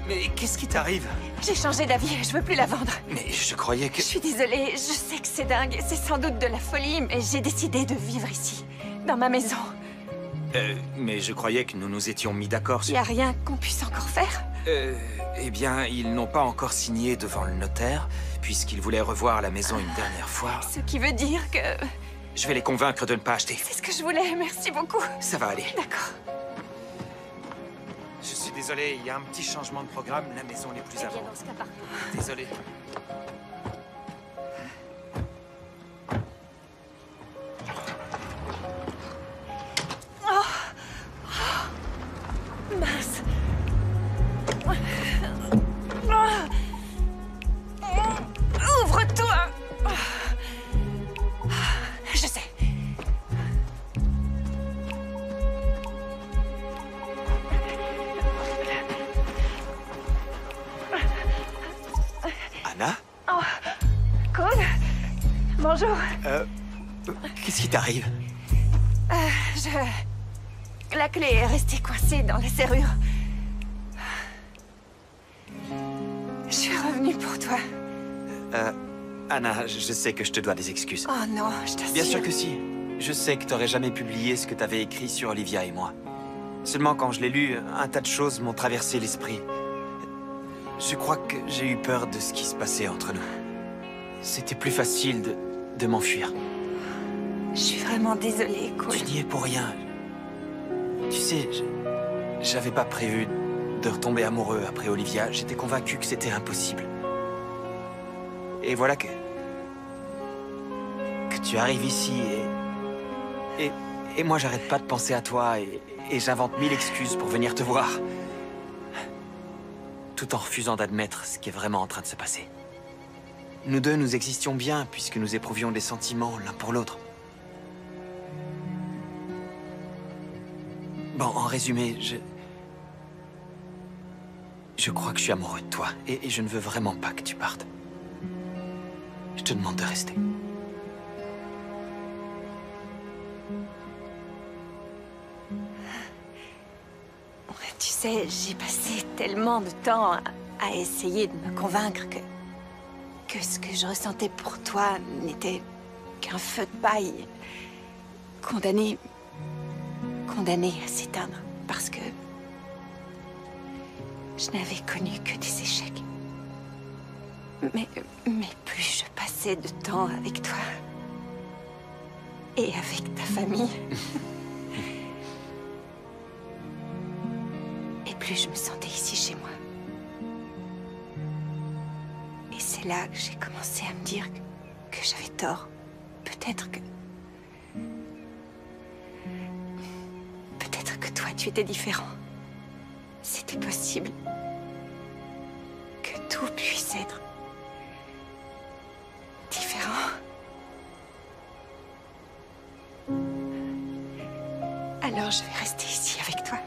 Mais qu'est-ce qui t'arrive? J'ai changé d'avis, je veux plus la vendre. Mais je croyais que... Je suis désolée, je sais que c'est dingue, c'est sans doute de la folie, mais j'ai décidé de vivre ici, dans ma maison. mais je croyais que nous nous étions mis d'accord Y sur... a rien qu'on puisse encore faire? Eh bien, ils n'ont pas encore signé devant le notaire, puisqu'ils voulaient revoir la maison une dernière fois. Ce qui veut dire que... Je vais les convaincre de ne pas acheter. C'est ce que je voulais, merci beaucoup. Ça va aller. D'accord. Je suis désolé, il y a un petit changement de programme, la maison n'est plus à vendre. Désolé. Mince. Ouvre-toi. Je sais. Anna? Oh, cool. Bonjour. Qu'est-ce qui t'arrive? La clé est restée coincée dans la serrure. Je suis revenue pour toi. Anna, je sais que je te dois des excuses. Oh non, je t'assure. Bien sûr que si. Je sais que t'aurais jamais publié ce que t'avais écrit sur Olivia et moi. Seulement quand je l'ai lu, un tas de choses m'ont traversé l'esprit. Je crois que j'ai eu peur de ce qui se passait entre nous. C'était plus facile de m'enfuir. Je suis vraiment désolée, Cole. Tu n'y es pour rien. Tu sais, j'avais pas prévu de retomber amoureux après Olivia. J'étais convaincu que c'était impossible. Et voilà que tu arrives ici et moi j'arrête pas de penser à toi et j'invente 1000 excuses pour venir te voir. Tout en refusant d'admettre ce qui est vraiment en train de se passer. Nous deux, nous existions bien puisque nous éprouvions des sentiments l'un pour l'autre. Bon, en résumé, je crois que je suis amoureux de toi et je ne veux vraiment pas que tu partes. Je te demande de rester. Tu sais, j'ai passé tellement de temps à essayer de me convaincre que ce que je ressentais pour toi n'était qu'un feu de paille. Condamné à s'éteindre parce que je n'avais connu que des échecs. Mais plus je passais de temps avec toi et avec ta famille, et plus je me sentais ici chez moi. Et c'est là que j'ai commencé à me dire que j'avais tort. Peut-être que toi, tu étais différent. C'était possible que tout puisse être différent. Alors je vais rester ici avec toi.